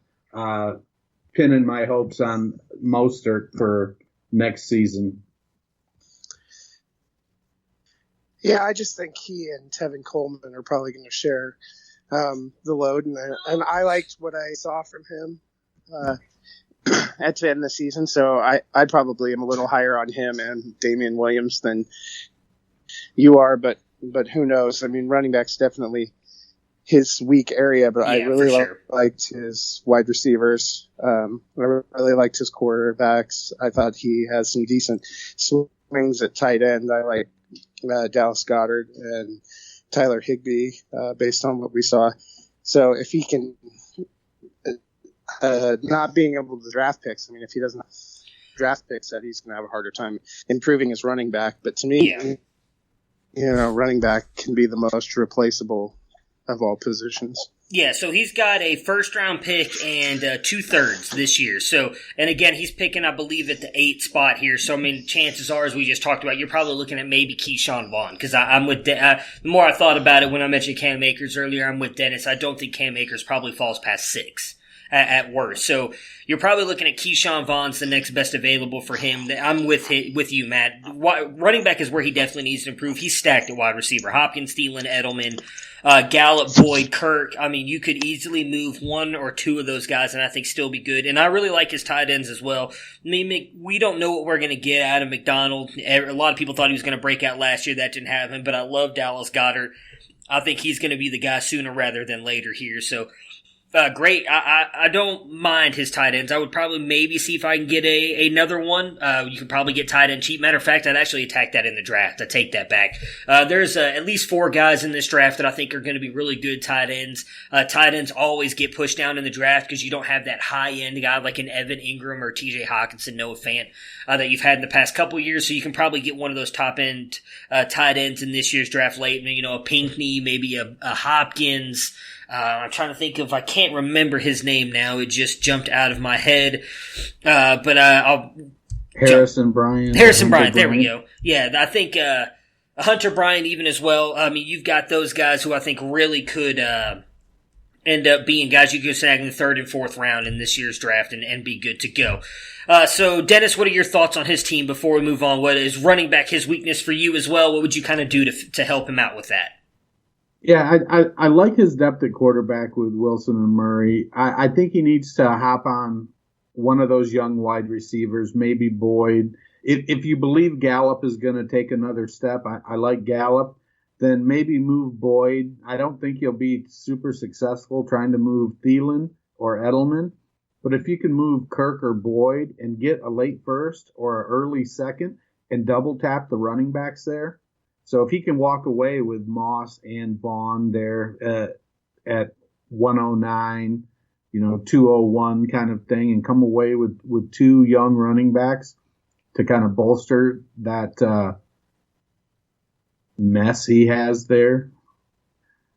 pinning my hopes on Mostert for next season. Yeah, I just think he and Tevin Coleman are probably going to share the load, and I liked what I saw from him at the end of the season, so I probably am a little higher on him and Damian Williams than you are, but who knows? I mean, running back's definitely his weak area, but I really liked his wide receivers. I really liked his quarterbacks. I thought he has some decent swings at tight end. I like Dallas Goedert and Tyler Higbee based on what we saw. So if he can not being able to draft picks. I mean, if he doesn't have draft picks, that he's going to have a harder time improving his running back. But to me, running back can be the most replaceable of all positions. Yeah, so he's got a first-round pick and 2/3 this year. So, and again, he's picking, I believe, at the 8th spot here. So, I mean, chances are, as we just talked about, you're probably looking at maybe Keyshawn Vaughn. Because I'm with the more I thought about it when I mentioned Cam Akers earlier, I'm with Dennis. I don't think Cam Akers probably falls past 6 at worst. So, you're probably looking at Keyshawn Vaughn's the next best available for him. I'm with you, Matt. Running back is where he definitely needs to improve. He's stacked at wide receiver. Hopkins, Thielen, Edelman, Gallup, Boyd, Kirk. I mean, you could easily move 1 or 2 of those guys and I think still be good. And I really like his tight ends as well. I mean, we don't know what we're going to get out of McDonald. A lot of people thought he was going to break out last year. That didn't happen. But I love Dallas Goedert. I think he's going to be the guy sooner rather than later here. So, great. I don't mind his tight ends. I would probably maybe see if I can get another one. You can probably get tight end cheap. Matter of fact, I'd actually attack that in the draft. I take that back. There's at least 4 guys in this draft that I think are going to be really good tight ends. Tight ends always get pushed down in the draft because you don't have that high end guy like an Evan Ingram or TJ Hawkinson, Noah Fant, that you've had in the past couple years. So you can probably get one of those top end tight ends in this year's draft late. You know, a Pinckney, maybe a Hopkins. I'm trying to think I can't remember his name now. It just jumped out of my head. But I'll Harrison Bryant. There we go. Yeah, I think Hunter Bryant even as well. I mean, you've got those guys who I think really could end up being guys you could snag in the 3rd and 4th round in this year's draft and be good to go. So, Dennis, what are your thoughts on his team before we move on? What is running back his weakness for you as well? What would you kind of do to help him out with that? Yeah, I like his depth at quarterback with Wilson and Murray. I think he needs to hop on one of those young wide receivers, maybe Boyd. If you believe Gallup is going to take another step, I like Gallup, then maybe move Boyd. I don't think he'll be super successful trying to move Thielen or Edelman. But if you can move Kirk or Boyd and get a late first or an early second and double tap the running backs there, so if he can walk away with Moss and Vaughn there at 109, 201 kind of thing, and come away with 2 young running backs to kind of bolster that mess he has there.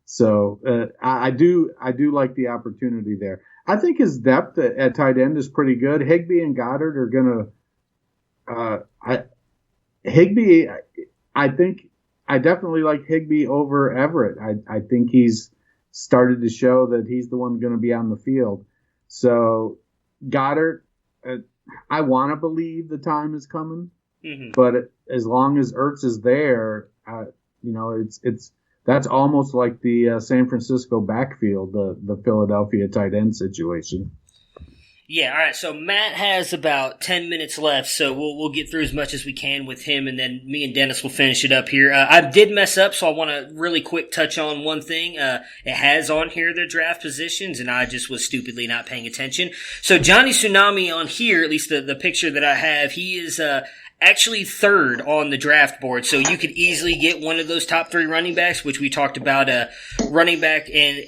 So I do like the opportunity there. I think his depth at tight end is pretty good. Higbee and Goddard are going to Higbee, I definitely like Higbee over Everett. I think he's started to show that he's the one going to be on the field. So Goddard, I want to believe the time is coming, but as long as Ertz is there, that's almost like the San Francisco backfield, the Philadelphia tight end situation. Yeah, all right, so Matt has about 10 minutes left, so we'll get through as much as we can with him, and then me and Dennis will finish it up here. I did mess up, so I want to really quick touch on one thing. It has on here their draft positions, and I just was stupidly not paying attention. So Johnny Tsunami on here, at least the picture that I have, he is actually 3rd on the draft board, so you could easily get one of those top 3 running backs, which we talked about. Running back and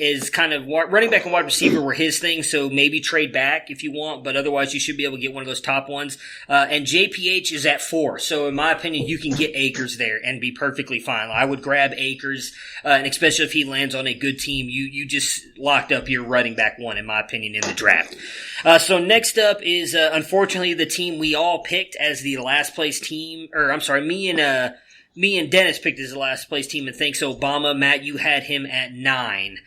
wide receiver were his thing, so maybe trade back if you want, but otherwise you should be able to get one of those top ones. And JPH is at 4, so in my opinion, you can get Akers there and be perfectly fine. I would grab Akers, and especially if he lands on a good team, you just locked up your running back 1, in my opinion, in the draft. So next up is, unfortunately, the team we all picked as the last place team, me and Dennis picked as the last place team, and thanks Obama. Matt, you had him at 9.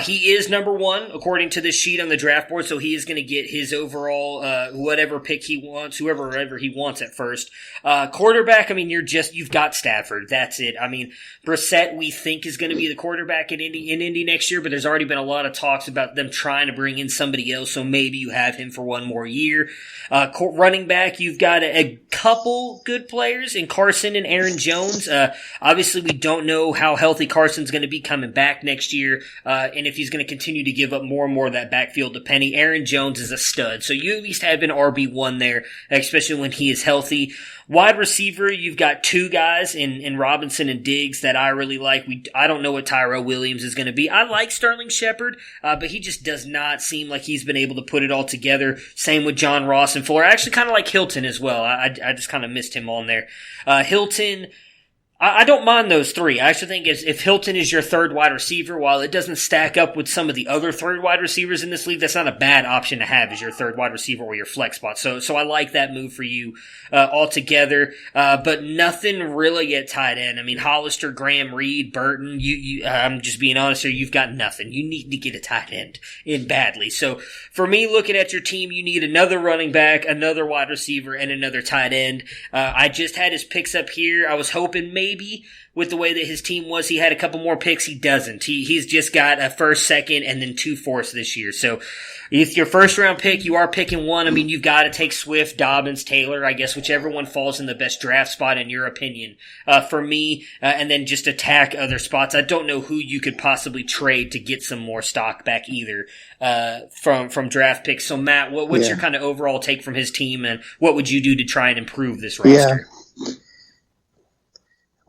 He is number 1 according to this sheet on the draft board, so he is going to get his overall whatever pick he wants, whoever he wants at first. Quarterback, I mean, you've got Stafford. That's it. I mean, Brissett we think is going to be the quarterback in Indy next year, but there's already been a lot of talks about them trying to bring in somebody else, so maybe you have him for one more year. Running back, you've got a couple good players in Carson and Aaron Jones. Obviously, we don't know how healthy Carson's going to be coming back next year. and if he's going to continue to give up more and more of that backfield to Penny, Aaron Jones is a stud. So you at least have an RB1 there, especially when he is healthy. Wide receiver, you've got two guys in Robinson and Diggs that I really like. I don't know what Tyrell Williams is going to be. I like Sterling Shepard, but he just does not seem like he's been able to put it all together. Same with John Ross and Fuller. I actually kind of like Hilton as well. I just kind of missed him on there. Hilton, I don't mind those three. I actually think if Hilton is your third wide receiver, while it doesn't stack up with some of the other third wide receivers in this league, that's not a bad option to have as your third wide receiver or your flex spot. So I like that move for you altogether. But nothing really at tight end. I mean, Hollister, Graham, Reed, Burton. I'm just being honest here. You've got nothing. You need to get a tight end in badly. So for me, looking at your team, you need another running back, another wide receiver, and another tight end. I just had his picks up here. I was hoping maybe with the way that his team was, he had a couple more picks. He doesn't. He's just got a first, second, and then 2 fourths this year. So if your first round pick, you are picking one. I mean, you've got to take Swift, Dobbins, Taylor, I guess whichever one falls in the best draft spot in your opinion. For me, and then just attack other spots. I don't know who you could possibly trade to get some more stock back either from draft picks. So Matt, what's your kind of overall take from his team, and what would you do to try and improve this roster? Yeah.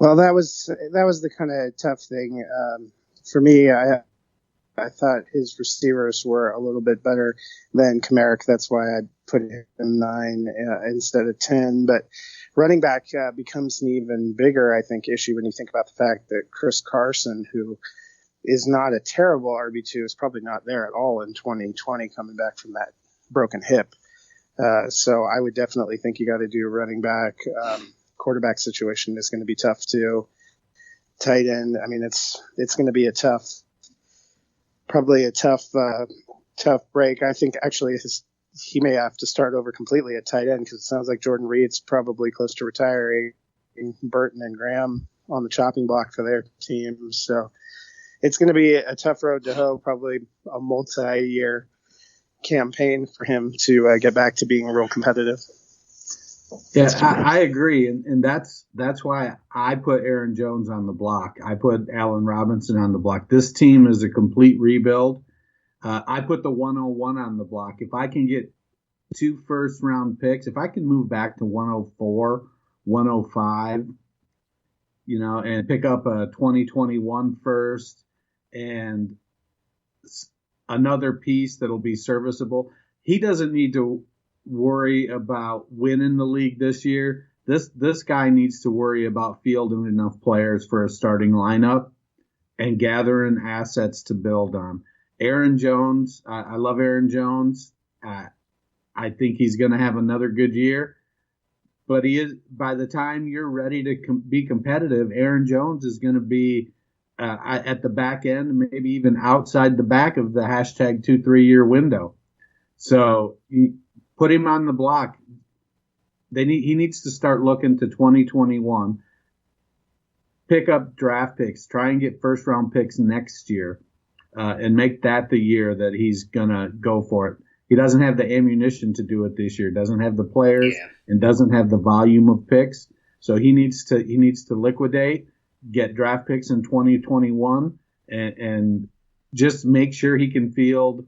Well, that was the kind of tough thing for me. I thought his receivers were a little bit better than Kamarick. That's why I put him 9 instead of 10. But running back becomes an even bigger, I think, issue when you think about the fact that Chris Carson, who is not a terrible RB2, is probably not there at all in 2020 coming back from that broken hip. So I would definitely think you got to do running back. Quarterback situation is going to be tough too. Tight end, I mean, it's going to be a tough break. I think actually he may have to start over completely at tight end because it sounds like Jordan Reed's probably close to retiring. Burton and Graham on the chopping block for their team. So it's going to be a tough road to hoe, probably a multi-year campaign for him to get back to being real competitive. Yeah, I agree, and that's why I put Aaron Jones on the block. I put Allen Robinson on the block. This team is a complete rebuild. I put the 101 on the block. If I can get 2 first-round picks, if I can move back to 104, 105, and pick up a 2021 first and another piece that'll be serviceable, he doesn't need to worry about winning the league this year. This guy needs to worry about fielding enough players for a starting lineup and gathering assets to build on. Aaron Jones, I love Aaron Jones. I think he's going to have another good year, but he is. By the time you're ready to be competitive, Aaron Jones is going to be at the back end, maybe even outside the back of the hashtag 2-3 year window. So put him on the block. He needs to start looking to 2021. Pick up draft picks. Try and get first-round picks next year, and make that the year that he's gonna go for it. He doesn't have the ammunition to do it this year. Doesn't have the players, and doesn't have the volume of picks. So he needs to liquidate, get draft picks in 2021, and just make sure he can field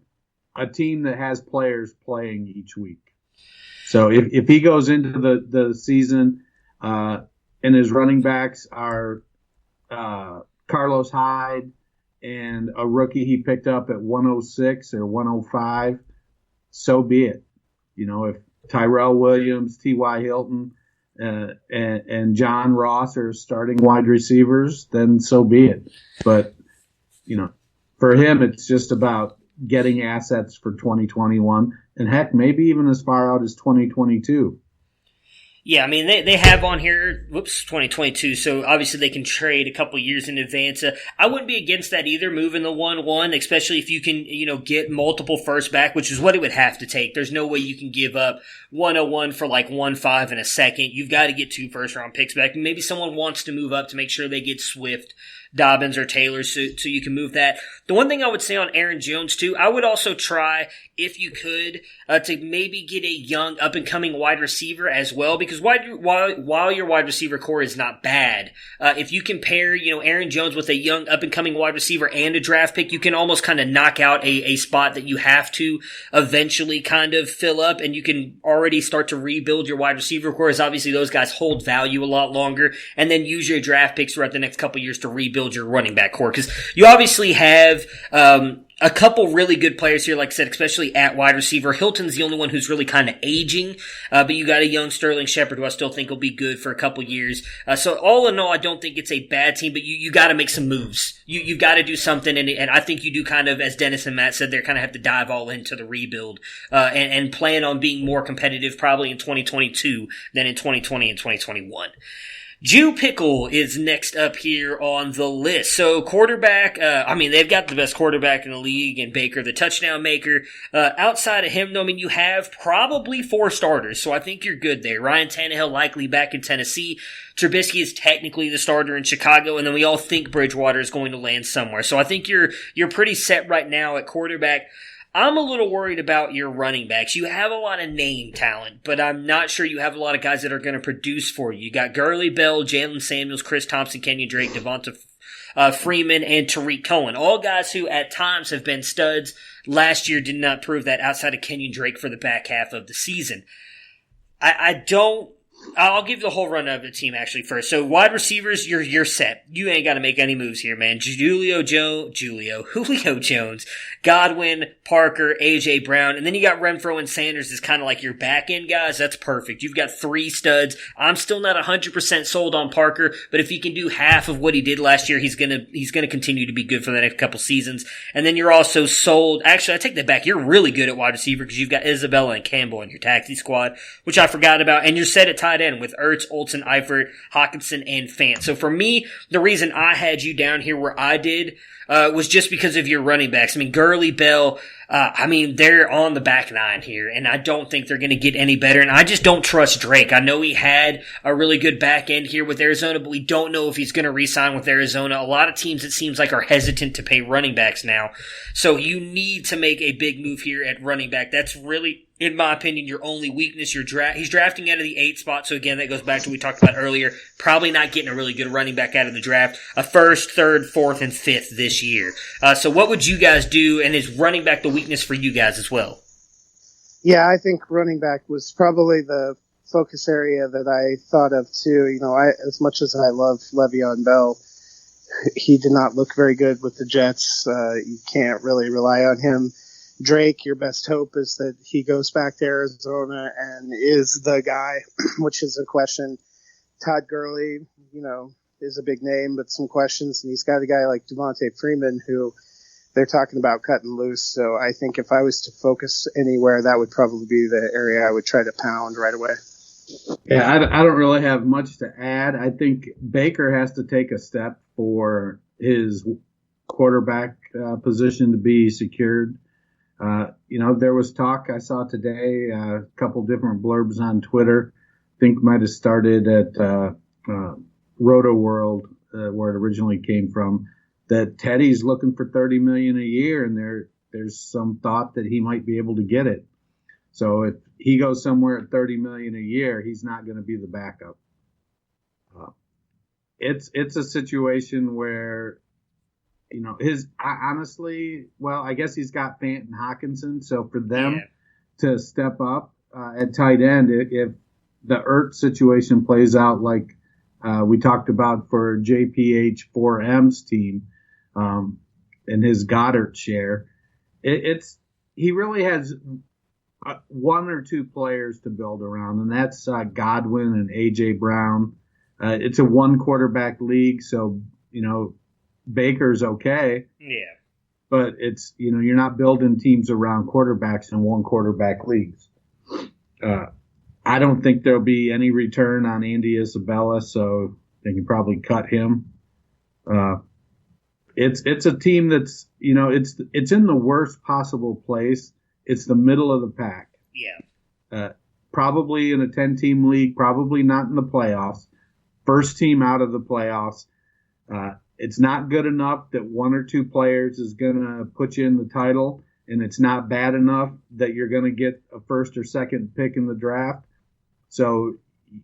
a team that has players playing each week. So if he goes into the season and his running backs are Carlos Hyde and a rookie he picked up at 106 or 105, so be it. If Tyrell Williams, T.Y. Hilton, and John Ross are starting wide receivers, then so be it. But, for him, it's just about getting assets for 2021, and heck, maybe even as far out as 2022. Yeah, I mean, they have on here, 2022, so obviously they can trade a couple years in advance. I wouldn't be against that either, moving the 1-1, especially if you can, get multiple first back, which is what it would have to take. There's no way you can give up 101 for like 1.5 in a second. You've got to get 2 first-round picks back. Maybe someone wants to move up to make sure they get Swift Dobbins or Taylor, so you can move that. The one thing I would say on Aaron Jones, too, I would also try, if you could, to maybe get a young, up-and-coming wide receiver as well, because while your wide receiver core is not bad, if you compare, Aaron Jones with a young, up-and-coming wide receiver and a draft pick, you can almost kind of knock out a spot that you have to eventually kind of fill up, and you can already start to rebuild your wide receiver core, as obviously those guys hold value a lot longer, and then use your draft picks throughout the next couple of years to rebuild your running back core, because you obviously have a couple really good players here, like I said, especially at wide receiver. Hilton's the only one who's really kind of aging, but you got a young Sterling Shepard who I still think will be good for a couple years. So all in all, I don't think it's a bad team, but you got to make some moves. You've got to do something, and I think you do kind of, as Dennis and Matt said, they kind of have to dive all into the rebuild and plan on being more competitive probably in 2022 than in 2020 and 2021. Jew Pickle is next up here on the list. So quarterback, they've got the best quarterback in the league in Baker, the touchdown maker. Outside of him, though, you have probably 4 starters, so I think you're good there. Ryan Tannehill likely back in Tennessee. Trubisky is technically the starter in Chicago, and then we all think Bridgewater is going to land somewhere. So I think you're pretty set right now at quarterback. I'm a little worried about your running backs. You have a lot of name talent, but I'm not sure you have a lot of guys that are going to produce for you. You got Gurley, Bell, Jalen Samuels, Chris Thompson, Kenyon Drake, Devonta Freeman, and Tariq Cohen. All guys who at times have been studs. Last year did not prove that outside of Kenyon Drake for the back half of the season. I'll give the whole run of the team actually first. So wide receivers, you're set. You ain't got to make any moves here, man. Julio Jones, Godwin, Parker, AJ Brown, and then you got Renfro and Sanders as kind of like your back end guys. That's perfect. You've got 3 studs. I'm still not 100% sold on Parker, but if he can do half of what he did last year, he's gonna continue to be good for the next couple seasons. And then you're also sold. Actually, I take that back. You're really good at wide receiver because you've got Isabella and Campbell in your taxi squad, which I forgot about, and you're set at tight end with Ertz, Olsen, Eifert, Hawkinson, and Fant. So for me, the reason I had you down here where I did was just because of your running backs. Gurley, Bell, they're on the back 9 here, and I don't think they're going to get any better, and I just don't trust Drake. I know he had a really good back end here with Arizona, but we don't know if he's going to re-sign with Arizona. A lot of teams, it seems like, are hesitant to pay running backs now, so you need to make a big move here at running back. That's really, in my opinion, your only weakness. He's drafting out of the 8 spot, so again, that goes back to what we talked about earlier. Probably not getting a really good running back out of the draft. A 1st, 3rd, 4th, and 5th this year. So what would you guys do, and is running back the weakness for you guys as well? Yeah, I think running back was probably the focus area that I thought of too. As much as I love Le'Veon Bell, he did not look very good with the Jets. You can't really rely on him. Drake, your best hope is that he goes back to Arizona and is the guy, which is a question. Todd Gurley, is a big name, but some questions. And he's got a guy like Devonta Freeman who they're talking about cutting loose. So I think if I was to focus anywhere, that would probably be the area I would try to pound right away. Yeah, I don't really have much to add. I think Baker has to take a step for his quarterback position to be secured. There was talk I saw today, a couple different blurbs on Twitter. I think might have started at Roto World, where it originally came from, that Teddy's looking for $30 million a year, and there's some thought that he might be able to get it. So if he goes somewhere at $30 million a year, he's not going to be the backup. It's a situation where, I guess he's got Fant and Hawkinson. So for them to step up at tight end, if the Ertz situation plays out like we talked about for JPH4M's team and his Goddard share, he really has 1 or 2 players to build around, and that's Godwin and AJ Brown. It's a 1 quarterback league, so Baker's okay. Yeah. But it's, you're not building teams around quarterbacks in 1 quarterback leagues. I don't think there'll be any return on Andy Isabella, so they can probably cut him. It's a team that's, it's in the worst possible place. It's the middle of the pack. Yeah. Probably in a 10-team league, probably not in the playoffs. First team out of the playoffs. It's not good enough that one or two players is going to put you in the title, and it's not bad enough that you're going to get a first or second pick in the draft. So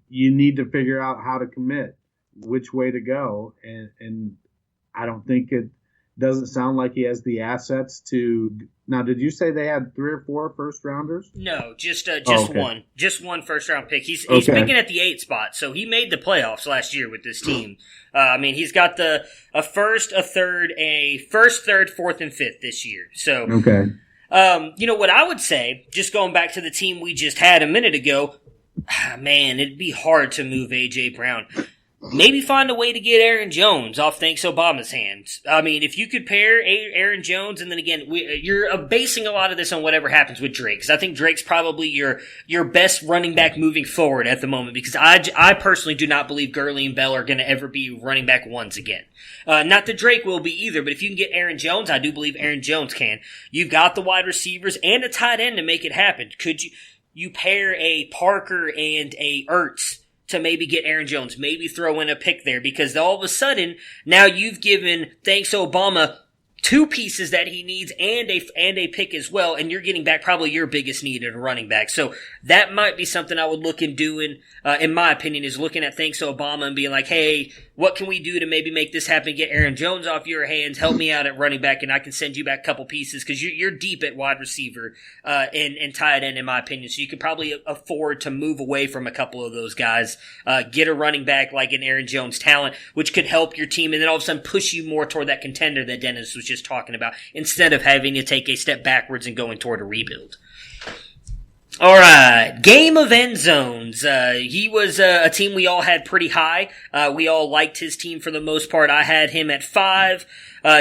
you need to figure out how to commit, which way to go. And I don't think it doesn't sound like he has the assets to. Now, did you say they had 3 or 4 first rounders? No, just okay. one. Just one first round pick. He's picking at the 8 spot, so he made the playoffs last year with this team. He's got a first, a third, a first, third, fourth, and fifth this year. So, okay. What I would say, just going back to the team we just had a minute ago, man, it'd be hard to move A.J. Brown. Maybe find a way to get Aaron Jones off Thanks Obama's hands. I mean, if you could pair Aaron Jones, and then again, you're basing a lot of this on whatever happens with Drake, because I think Drake's probably your best running back moving forward at the moment, because I personally do not believe Gurley and Bell are going to ever be running back ones again. Not that Drake will be either, but if you can get Aaron Jones, I do believe Aaron Jones can. You've got the wide receivers and a tight end to make it happen. Could you pair a Parker and a Ertz to maybe get Aaron Jones, maybe throw in a pick there, because all of a sudden, now you've given, thanks to Obama, 2 pieces that he needs and a pick as well, and you're getting back probably your biggest need at a running back. So that might be something I would look in doing, in my opinion, is looking at thanks to Obama and being like, hey, what can we do to maybe make this happen, get Aaron Jones off your hands, help me out at running back, and I can send you back a couple pieces, because you're deep at wide receiver and tight end, in my opinion. So you could probably afford to move away from a couple of those guys, get a running back like an Aaron Jones talent, which could help your team, and then all of a sudden push you more toward that contender that Dennis was just talking about, instead of having to take a step backwards and going toward a rebuild. All right, game of end zones. He was a team we all had pretty high. We all liked his team for the most part. I had him at 5.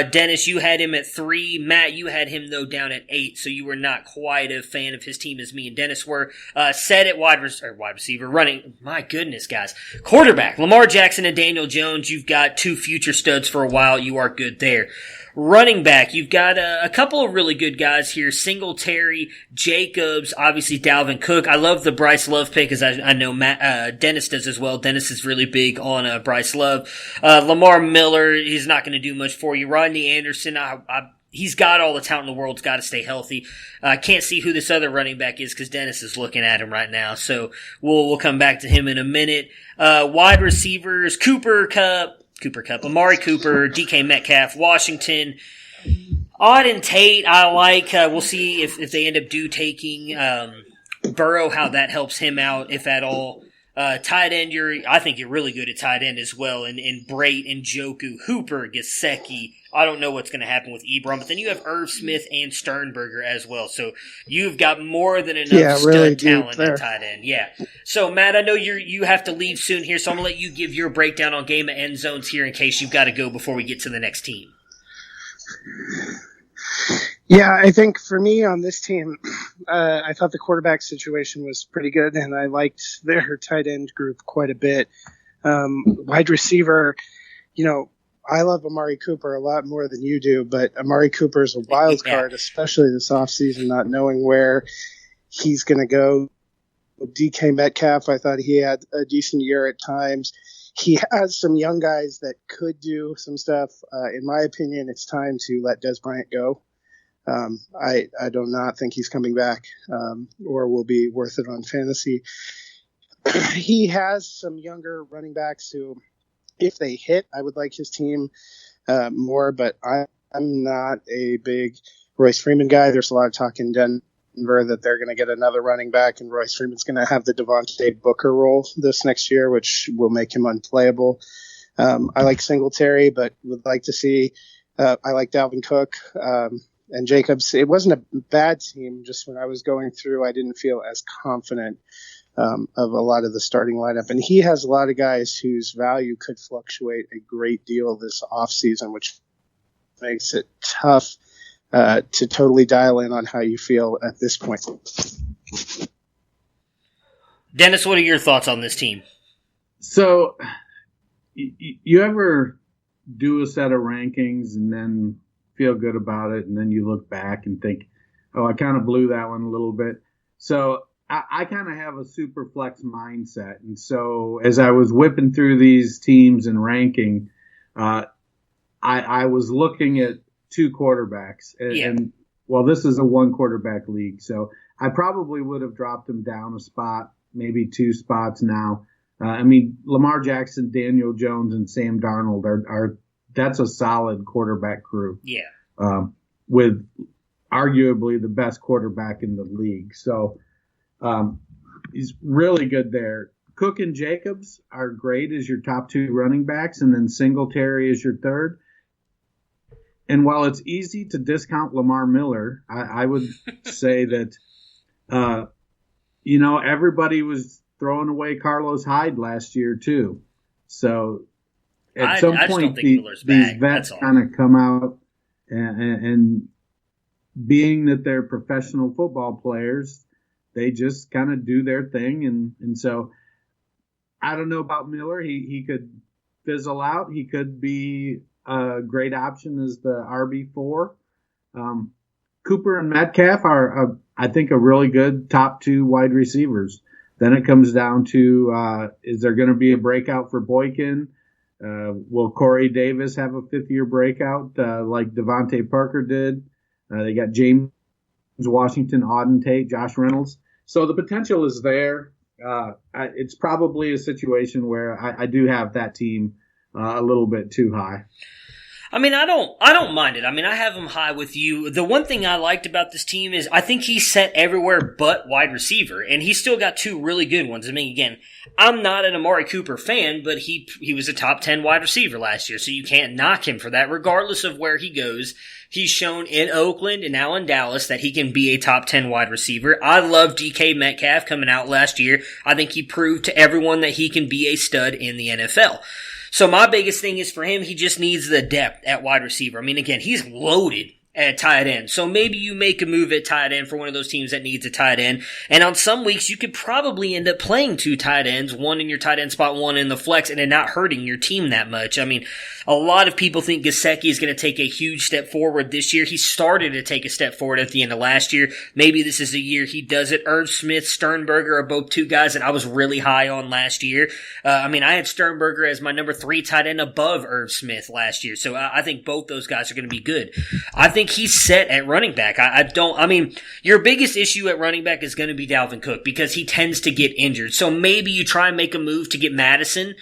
Dennis, you had him at 3. Matt, you had him, though, down at 8, so you were not quite a fan of his team as me and Dennis were. Set at wide receiver, running. My goodness, guys. Quarterback, Lamar Jackson and Daniel Jones. You've got 2 future studs for a while. You are good there. Running back, you've got a couple of really good guys here. Singletary, Jacobs, obviously Dalvin Cook. I love the Bryce Love pick, as I know Dennis does as well. Dennis is really big on Bryce Love. Lamar Miller, he's not going to do much for you. Rodney Anderson, he's got all the talent in the world. He's got to stay healthy. I can't see who this other running back is because Dennis is looking at him right now. So we'll come back to him in a minute. Wide receivers, Cooper Kupp, Amari Cooper, DK Metcalf, Washington, Auden Tate. I like. We'll see if they end up taking Burrow, how that helps him out, if at all. Tight end, I think you're really good at tight end as well. And Brait, and Njoku, Hooper, Gesicki. I don't know what's going to happen with Ebron, but then you have Irv Smith and Sternberger as well. So you've got more than enough stud talent at tight end. Yeah. So Matt, I know you have to leave soon here, so I'm going to let you give your breakdown on game of end zones here in case you've got to go before we get to the next team. Yeah, I think for me on this team, I thought the quarterback situation was pretty good, and I liked their tight end group quite a bit. Wide receiver, I love Amari Cooper a lot more than you do, but Amari Cooper is a wild card, especially this offseason, not knowing where he's going to go. DK Metcalf, I thought he had a decent year at times. He has some young guys that could do some stuff. In my opinion, it's time to let Des Bryant go. I do not think he's coming back or will be worth it on fantasy. He has some younger running backs who, if they hit, I would like his team more, but I'm not a big Royce Freeman guy. There's a lot of talk in Denver that they're going to get another running back, and Royce Freeman's going to have the Devontae Booker role this next year, which will make him unplayable. I like Singletary, but would like to see I like Dalvin Cook and Jacobs. It wasn't a bad team, just when I was going through, I didn't feel as confident of a lot of the starting lineup. And he has a lot of guys whose value could fluctuate a great deal this offseason, which makes it tough to totally dial in on how you feel at this point. Dennis, what are your thoughts on this team? So, you ever do a set of rankings and then feel good about it, and then you look back and think, oh, I kind of blew that one a little bit. So I kind of have a super flex mindset. And so as I was whipping through these teams and ranking, I was looking at two quarterbacks, and well, this is a one quarterback league, so I probably would have dropped him down a spot, maybe two spots now. I mean, Lamar Jackson, Daniel Jones, and Sam Darnold are that's a solid quarterback crew. Yeah. With arguably the best quarterback in the league. So he's really good there. Cook and Jacobs are great as your top two running backs, and then Singletary is your third. And while it's easy to discount Lamar Miller, I would say that, everybody was throwing away Carlos Hyde last year too. So at some point, these vets kind of come out and being that they're professional football players, they just kind of do their thing. And so I don't know about Miller. He could fizzle out. He could be a great option as the RB4. Cooper and Metcalf are, I think, a really good top two wide receivers. Then it comes down to, is there going to be a breakout for Boykin? Will Corey Davis have a fifth-year breakout like Devontae Parker did? They got James Washington, Auden Tate, Josh Reynolds. So the potential is there. It's probably a situation where I do have that team a little bit too high. I mean, I don't mind it. I mean, I have him high with you. The one thing I liked about this team is I think he's set everywhere but wide receiver, and he's still got two really good ones. I mean, again, I'm not an Amari Cooper fan, but he was a top 10 wide receiver last year, so you can't knock him for that, regardless of where he goes. He's shown in Oakland and now in Dallas that he can be a top 10 wide receiver. I love DK Metcalf coming out last year. I think he proved to everyone that he can be a stud in the NFL. So my biggest thing is for him, he just needs the depth at wide receiver. I mean, again, he's loaded at tight end. So maybe you make a move at tight end for one of those teams that needs a tight end. And on some weeks, you could probably end up playing two tight ends, one in your tight end spot, one in the flex, and it not hurting your team that much. I mean, a lot of people think Gesicki is going to take a huge step forward this year. He started to take a step forward at the end of last year. Maybe this is the year he does it. Irv Smith, Sternberger are both two guys that I was really high on last year. I mean, I had Sternberger as my number 3 tight end above Irv Smith last year. So I think both those guys are going to be good. I think he's set at running back. Your biggest issue at running back is going to be Dalvin Cook because he tends to get injured. So maybe you try and make a move to get Madison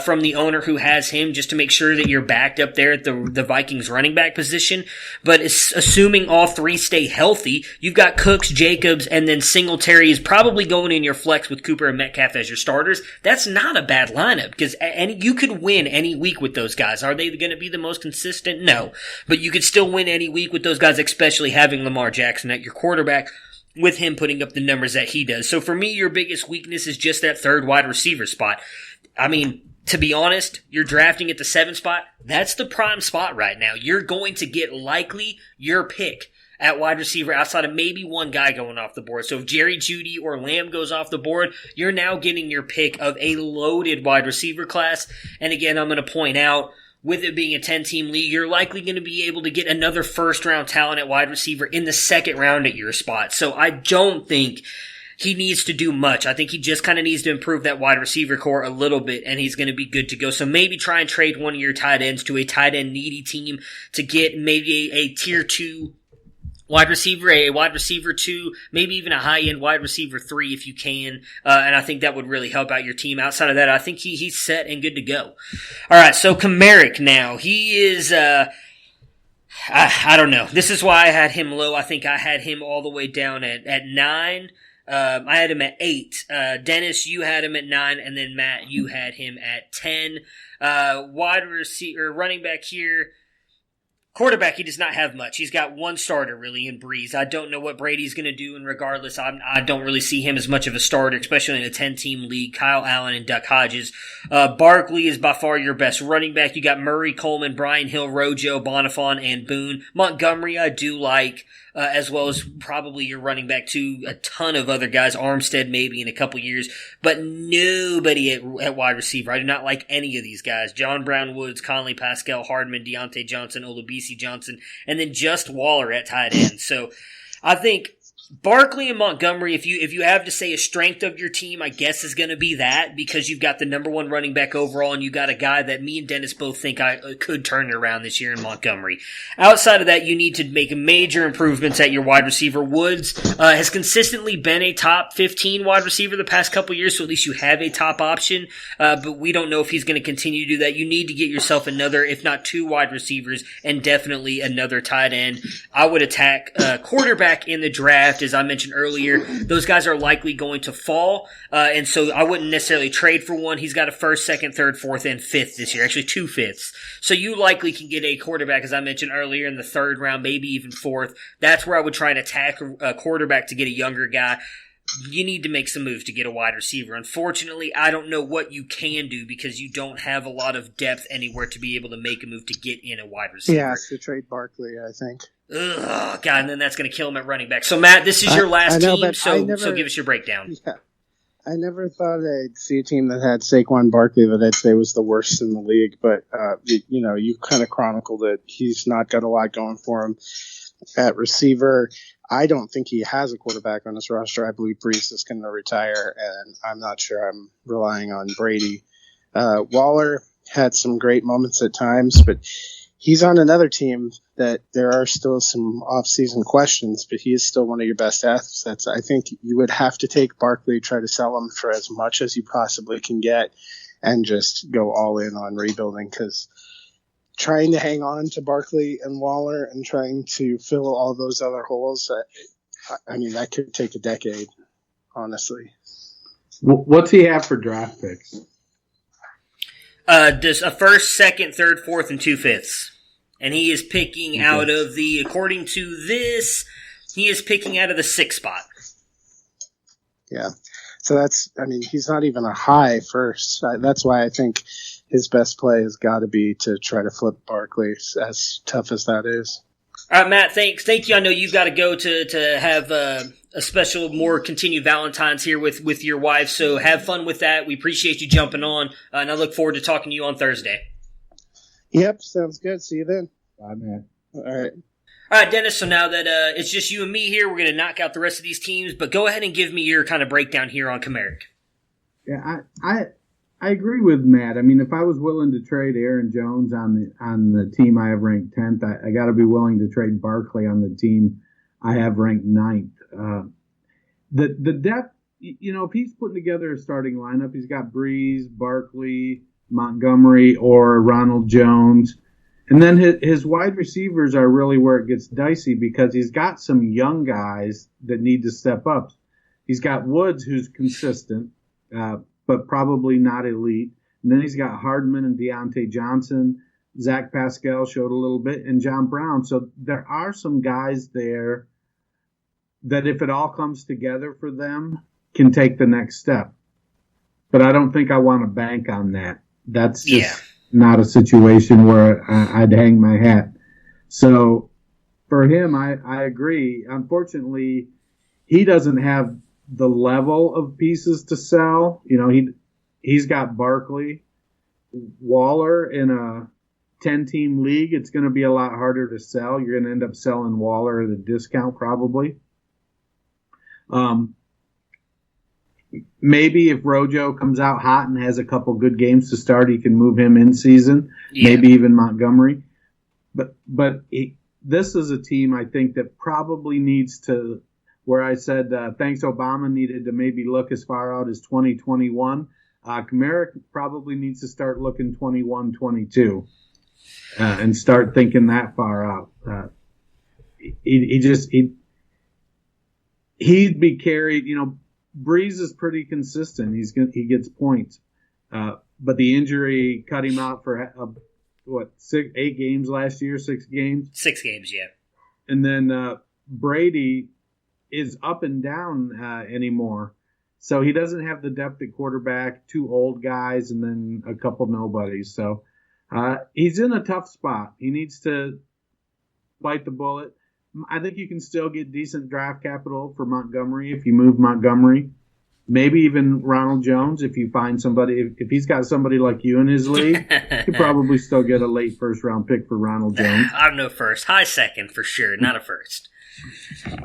from the owner who has him just to make sure that you're backed up there at the Vikings running back position. But assuming all three stay healthy, you've got Cooks, Jacobs, and then Singletary is probably going in your flex with Cooper and Metcalf as your starters. That's not a bad lineup because you could win any week with those guys. Are they going to be the most consistent? No. But you could still win any week with those guys, especially having Lamar Jackson at your quarterback, with him putting up the numbers that he does. So for me, your biggest weakness is just that third wide receiver spot. I mean, to be honest, you're drafting at the 7th spot. That's the prime spot right now. You're going to get likely your pick at wide receiver outside of maybe one guy going off the board. So if Jerry Jeudy or Lamb goes off the board, you're now getting your pick of a loaded wide receiver class. And again, I'm going to point out, with it being a 10-team league, you're likely going to be able to get another first-round talent at wide receiver in the 2nd round at your spot. So I don't think he needs to do much. I think he just kind of needs to improve that wide receiver core a little bit, and he's going to be good to go. So maybe try and trade one of your tight ends to a tight end needy team to get maybe a tier 2 wide receiver, a wide receiver 2, maybe even a high-end wide receiver 3 if you can. And I think that would really help out your team. Outside of that, I think he's set and good to go. All right, so Kamarick now. He is, I don't know. This is why I had him low. I think I had him all the way down at 9. I had him at 8. Dennis, you had him at 9, and then Matt, you had him at 10. Wide receiver, running back here. Quarterback, he does not have much. He's got one starter, really, in Breeze. I don't know what Brady's going to do, and regardless, I don't really see him as much of a starter, especially in a 10-team league. Kyle Allen and Duck Hodges. Barkley is by far your best running back. You got Murray, Coleman, Brian Hill, Rojo, Bonifant, and Boone. Montgomery, I do like, as well as probably your running back, too. A ton of other guys. Armstead, maybe, in a couple years. But nobody at wide receiver. I do not like any of these guys. John Brown, Woods, Conley, Pascal, Hardman, Deontay Johnson, Olabisi Johnson, and then just Waller at tight end. So I think Barkley and Montgomery, if you have to say a strength of your team, I guess is going to be that, because you've got the number one running back overall, and you got a guy that me and Dennis both think could turn it around this year in Montgomery. Outside of that, you need to make major improvements at your wide receiver. Woods has consistently been a top 15 wide receiver the past couple years, so at least you have a top option, but we don't know if he's going to continue to do that. You need to get yourself another, if not two wide receivers, and definitely another tight end. I would attack quarterback in the draft. As I mentioned earlier, those guys are likely going to fall, and so I wouldn't necessarily trade for one. He's got a first, second, third, fourth, and fifth this year, actually 2 fifths. So you likely can get a quarterback, as I mentioned earlier, in the third round, maybe even fourth. That's where I would try and attack a quarterback to get a younger guy. You need to make some moves to get a wide receiver. Unfortunately, I don't know what you can do because you don't have a lot of depth anywhere to be able to make a move to get in a wide receiver. He has to trade Barkley, I think. Ugh, God, and then that's going to kill him at running back. So, Matt, this is your last team, so give us your breakdown. Yeah. I never thought I'd see a team that had Saquon Barkley that I'd say was the worst in the league, but, you kind of chronicled it. He's not got a lot going for him at receiver. I don't think he has a quarterback on his roster. I believe Brees is going to retire, and I'm not sure I'm relying on Brady. Waller had some great moments at times, but he's on another team that there are still some off-season questions, but he is still one of your best assets. I think you would have to take Barkley, try to sell him for as much as you possibly can get, and just go all in on rebuilding, because trying to hang on to Barkley and Waller and trying to fill all those other holes, that could take a decade, honestly. What's he have for draft picks? Just a first, second, third, fourth, and 2 fifths. And he is picking out of according to this, he is picking out of the 6th spot. Yeah. So he's not even a high first. That's why I think his best play has got to be to try to flip Barkley, as tough as that is. All right, Matt, thanks. Thank you. I know you've got to go to have a special, more continued Valentine's here with your wife, so have fun with that. We appreciate you jumping on, and I look forward to talking to you on Thursday. Yep, sounds good. See you then. Bye, man. All right. All right, Dennis, so now that it's just you and me here, we're going to knock out the rest of these teams, but go ahead and give me your kind of breakdown here on Kamaric. Yeah, I agree with Matt. I mean, if I was willing to trade Aaron Jones on the team I have ranked 10th, I got to be willing to trade Barkley on the team I have ranked 9th. The depth, if he's putting together a starting lineup, he's got Brees, Barkley, Montgomery, or Ronald Jones. And then his wide receivers are really where it gets dicey because he's got some young guys that need to step up. He's got Woods, who's consistent, but probably not elite. And then he's got Hardman and Deontay Johnson. Zach Pascal showed a little bit, and John Brown. So there are some guys there that if it all comes together for them, can take the next step. But I don't think I want to bank on that. That's just not a situation where I'd hang my hat. So for him, I agree. Unfortunately, he doesn't have the level of pieces to sell. He's got Barkley, Waller in a 10-team league. It's going to be a lot harder to sell. You're going to end up selling Waller at a discount probably. Maybe if Rojo comes out hot and has a couple good games to start, he can move him in season. Yeah. Maybe even Montgomery. But this is a team I think that probably needs to, where I said thanks Obama needed to maybe look as far out as 2021. Kamaric probably needs to start looking 21, 22 and start thinking that far out. He'd be carried, Brees is pretty consistent. He gets points. But the injury cut him out for 8 games last year, 6 games? 6 games, yeah. And then Brady is up and down anymore. So he doesn't have the depth at quarterback, 2 old guys, and then a couple nobodies. So he's in a tough spot. He needs to bite the bullet. I think you can still get decent draft capital for Montgomery if you move Montgomery. Maybe even Ronald Jones if you find somebody. If he's got somebody like you in his league, you could probably still get a late first-round pick for Ronald Jones. I don't know first. High second for sure, not a first.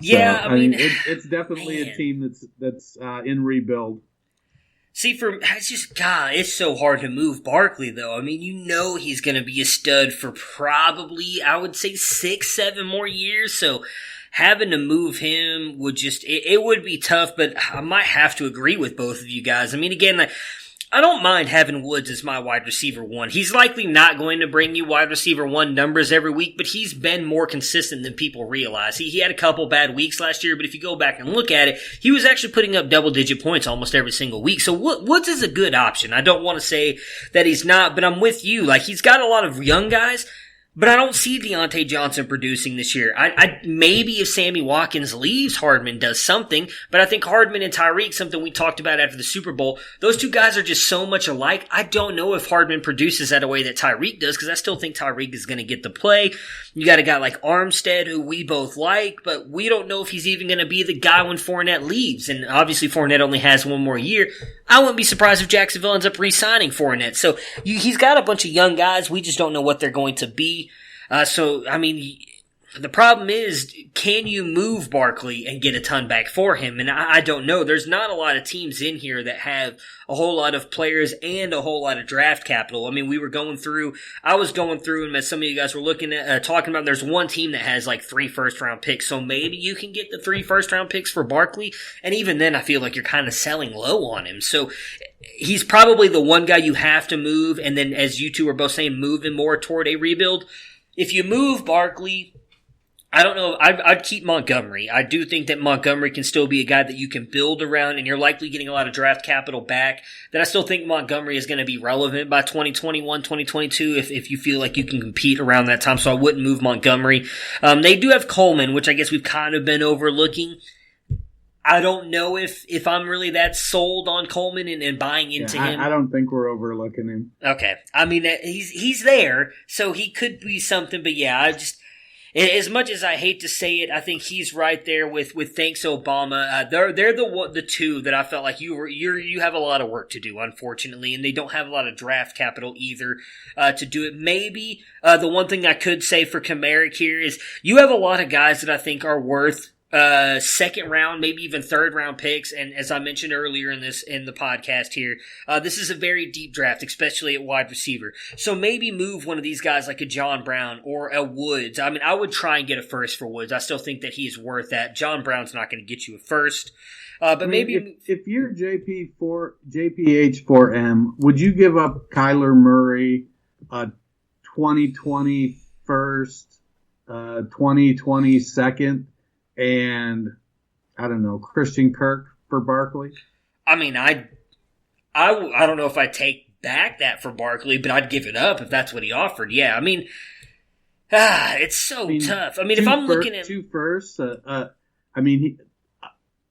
Yeah, so, I mean it's definitely a team that's in rebuild. See, it's so hard to move Barkley, though. I mean, he's going to be a stud for probably, I would say, 6-7 more years. So having to move him it would be tough, but I might have to agree with both of you guys. I mean, again, I don't mind having Woods as my wide receiver one. He's likely not going to bring you wide receiver one numbers every week, but he's been more consistent than people realize. He had a couple bad weeks last year, but if you go back and look at it, he was actually putting up double-digit points almost every single week. So Woods is a good option. I don't want to say that he's not, but I'm with you. Like, he's got a lot of young guys, but I don't see Deontay Johnson producing this year. Maybe if Sammy Watkins leaves, Hardman does something, but I think Hardman and Tyreek, something we talked about after the Super Bowl, those two guys are just so much alike. I don't know if Hardman produces that a way that Tyreek does, because I still think Tyreek is going to get the play. You got a guy like Armstead, who we both like, but we don't know if he's even going to be the guy when Fournette leaves, and obviously Fournette only has one more year. I wouldn't be surprised if Jacksonville ends up re-signing Fournette. So he's got a bunch of young guys. We just don't know what they're going to be. So, I mean, the problem is, can you move Barkley and get a ton back for him? And I don't know. There's not a lot of teams in here that have a whole lot of players and a whole lot of draft capital. I mean, I was going through, and as some of you guys were looking at, talking about, there's one team that has like 3 first-round picks, so maybe you can get the 3 first-round picks for Barkley, and even then I feel like you're kind of selling low on him. So he's probably the one guy you have to move, and then as you two are both saying, move him more toward a rebuild. If you move Barkley, I don't know. I'd keep Montgomery. I do think that Montgomery can still be a guy that you can build around, and you're likely getting a lot of draft capital back. That I still think Montgomery is going to be relevant by 2021, 2022 if you feel like you can compete around that time. So I wouldn't move Montgomery. They do have Coleman, which I guess we've kind of been overlooking. I don't know if I'm really that sold on Coleman and buying into him. I don't think we're overlooking him. Okay. I mean, he's there, so he could be something, but yeah, as much as I hate to say it, I think he's right there with Thanks Obama. They're the two that I felt like you have a lot of work to do, unfortunately, and they don't have a lot of draft capital either to do it. Maybe the one thing I could say for Kamarick here is you have a lot of guys that I think are worth second round, maybe even third round picks. And as I mentioned earlier in the podcast here, this is a very deep draft, especially at wide receiver. So maybe move one of these guys like a John Brown or a Woods. I mean, I would try and get a first for Woods. I still think that he's worth that. John Brown's not going to get you a first. But maybe if you're JPH4M, would you give up Kyler Murray, 2020 first, 2020 second, and I don't know, Christian Kirk for Barkley? I mean, I don't know if I'd take back that for Barkley, but I'd give it up if that's what he offered. Yeah, I mean, it's so tough. I mean, if I'm looking at 2 firsts, the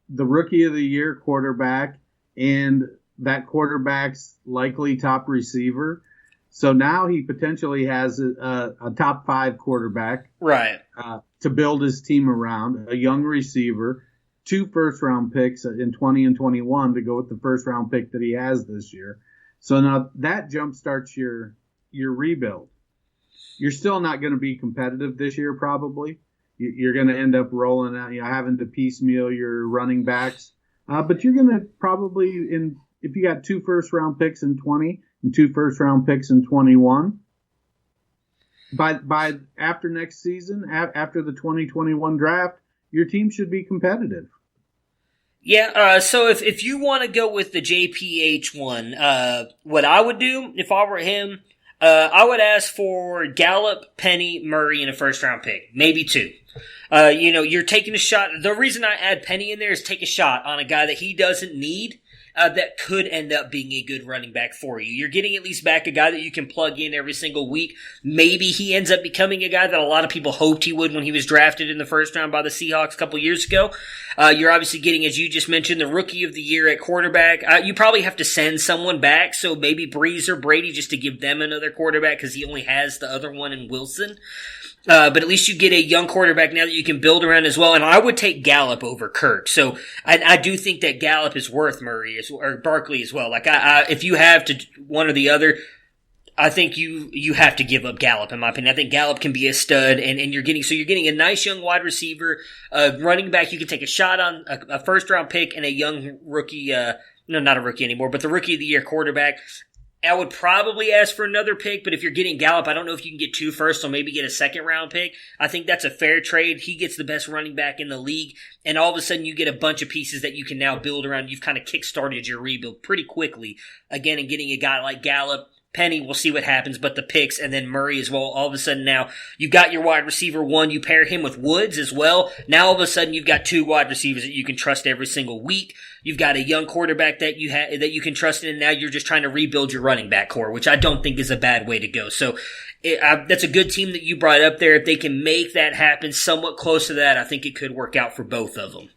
rookie of the year quarterback and that quarterback's likely top receiver. So now he potentially has a top 5 quarterback, right? To build his team around, a young receiver, 2 first-round picks in 20 and 21 to go with the first-round pick that he has this year. So now that jumpstarts your rebuild. You're still not going to be competitive this year, probably. You're going to end up rolling out, having to piecemeal your running backs. But you're going to probably, if you got 2 first-round picks in 20 and 2 first-round picks in 21, by after next season, after the 2021 draft, your team should be competitive. Yeah, so if you want to go with the JPH one, what I would do if I were him, I would ask for Gallup, Penny, Murray, and a first-round pick. Maybe 2. You're taking a shot. The reason I add Penny in there is take a shot on a guy that he doesn't need, that could end up being a good running back for you. You're getting at least back a guy that you can plug in every single week. Maybe he ends up becoming a guy that a lot of people hoped he would when he was drafted in the first round by the Seahawks a couple years ago. You're obviously getting, as you just mentioned, the rookie of the year at quarterback. You probably have to send someone back, so maybe Breeze or Brady just to give them another quarterback because he only has the other one in Wilson. But at least you get a young quarterback now that you can build around as well. And I would take Gallup over Kirk. So I do think that Gallup is worth Murray or Barkley as well. Like if you have to one or the other, I think you have to give up Gallup, in my opinion. I think Gallup can be a stud, and you're getting a nice young wide receiver, running back. You can take a shot on a first round pick and a young rookie, no, not a rookie anymore, but the rookie of the year quarterback. I would probably ask for another pick, but if you're getting Gallup, I don't know if you can get 2 firsts, so maybe get a second round pick. I think that's a fair trade. He gets the best running back in the league, and all of a sudden you get a bunch of pieces that you can now build around. You've kind of kickstarted your rebuild pretty quickly. Again, and getting a guy like Gallup, Penny, we'll see what happens, but the picks, and then Murray as well. All of a sudden now, you've got your wide receiver 1. You pair him with Woods as well. Now all of a sudden you've got 2 wide receivers that you can trust every single week. You've got a young quarterback that you can trust in, and now you're just trying to rebuild your running back core, which I don't think is a bad way to go. So that's a good team that you brought up there. If they can make that happen somewhat close to that, I think it could work out for both of them.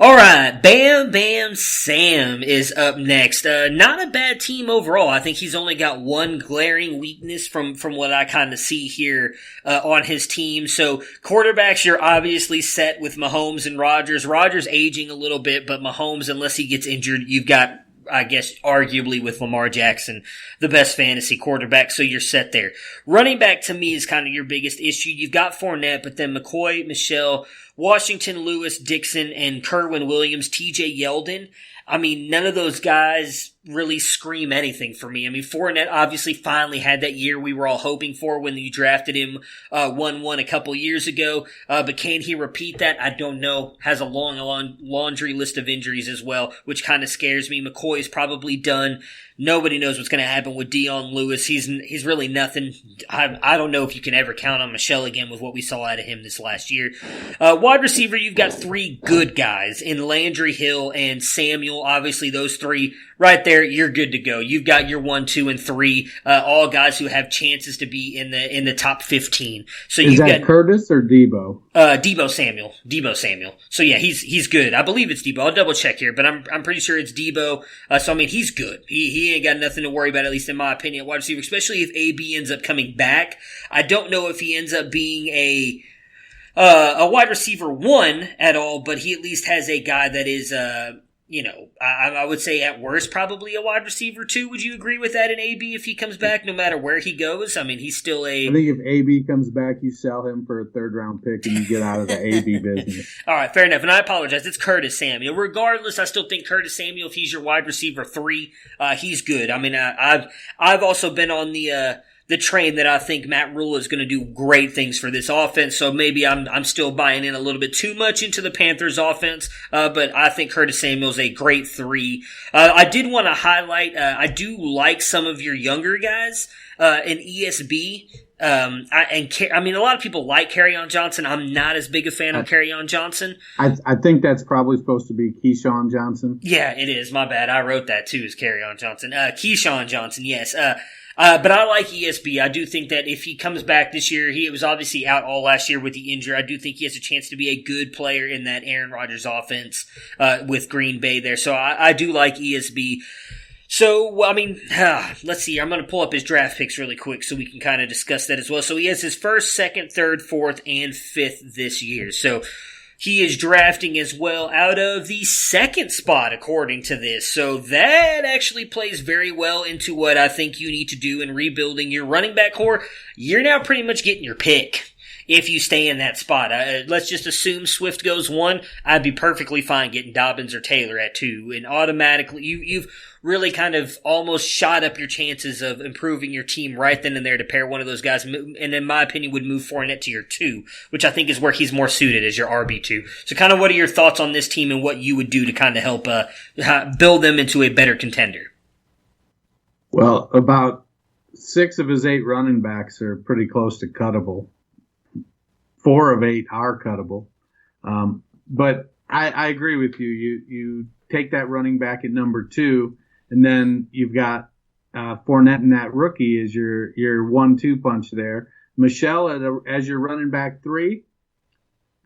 All right, Bam Bam Sam is up next. Not a bad team overall. I think he's only got one glaring weakness from what I kind of see here on his team. So quarterbacks, you're obviously set with Mahomes and Rodgers. Rodgers aging a little bit, but Mahomes, unless he gets injured, you've got, I guess, arguably with Lamar Jackson, the best fantasy quarterback, so you're set there. Running back, to me, is kind of your biggest issue. You've got Fournette, but then McCoy, Michelle, Washington, Lewis, Dixon, and Kerwin Williams, TJ Yeldon. I mean, none of those guys really scream anything for me. I mean, Fournette obviously finally had that year we were all hoping for when you drafted him 1-1 a couple years ago. But can he repeat that? I don't know. Has a long laundry list of injuries as well, which kind of scares me. McCoy's probably done. Nobody knows what's going to happen with Dion Lewis. He's really nothing. I don't know if you can ever count on Michelle again with what we saw out of him this last year. Wide receiver, you've got 3 good guys in Landry, Hill, and Samuel. Obviously, those 3 right there, you're good to go. You've got your 1, 2, and 3, all guys who have chances to be in the top 15. So is that Curtis or Debo? Debo Samuel. So yeah, he's good. I believe it's Debo. I'll double check here, but I'm pretty sure it's Debo. So I mean, he's good. He ain't got nothing to worry about, at least in my opinion, at wide receiver, especially if AB ends up coming back. I don't know if he ends up being a wide receiver 1 at all, but he at least has a guy that is, I would say at worst probably a wide receiver 2. Would you agree with that in AB if he comes back, no matter where he goes? I mean, he's still I think if AB comes back, you sell him for a 3rd round pick and you get out of the AB business. All right, fair enough. And I apologize. It's Curtis Samuel. Regardless, I still think Curtis Samuel, if he's your wide receiver 3, he's good. I mean, I've also been on the train that I think Matt Rule is going to do great things for this offense, so maybe I'm still buying in a little bit too much into the Panthers offense, but I think Curtis Samuel's a great 3. I did want to highlight, I do like some of your younger guys in ESB. I mean, a lot of people like Kerryon Johnson. I'm not as big a fan of Kerryon Johnson. I think that's probably supposed to be Keyshawn Johnson. Yeah, it is. My bad. I wrote that too as Kerryon Johnson. Keyshawn Johnson, yes. But I like ESB. I do think that if he comes back this year, he was obviously out all last year with the injury. I do think he has a chance to be a good player in that Aaron Rodgers offense with Green Bay there. So I do like ESB. So, I mean, let's see. I'm going to pull up his draft picks really quick so we can kind of discuss that as well. So he has his 1st, 2nd, 3rd, 4th, and 5th this year. So he is drafting as well out of the 2nd spot, according to this. So that actually plays very well into what I think you need to do in rebuilding your running back core. You're now pretty much getting your pick if you stay in that spot. Let's just assume Swift goes 1. I'd be perfectly fine getting Dobbins or Taylor at 2. And automatically, you've really kind of almost shot up your chances of improving your team right then and there to pair one of those guys. And in my opinion, would move Fournette to your 2, which I think is where he's more suited as your RB2. So kind of what are your thoughts on this team and what you would do to kind of help build them into a better contender? Well, about 6 of his 8 running backs are pretty close to cuttable. 4 of 8 are cuttable. But I agree with you. You take that running back at number 2, and then you've got Fournette and that rookie as your 1-2 punch there. Michelle as your running back 3,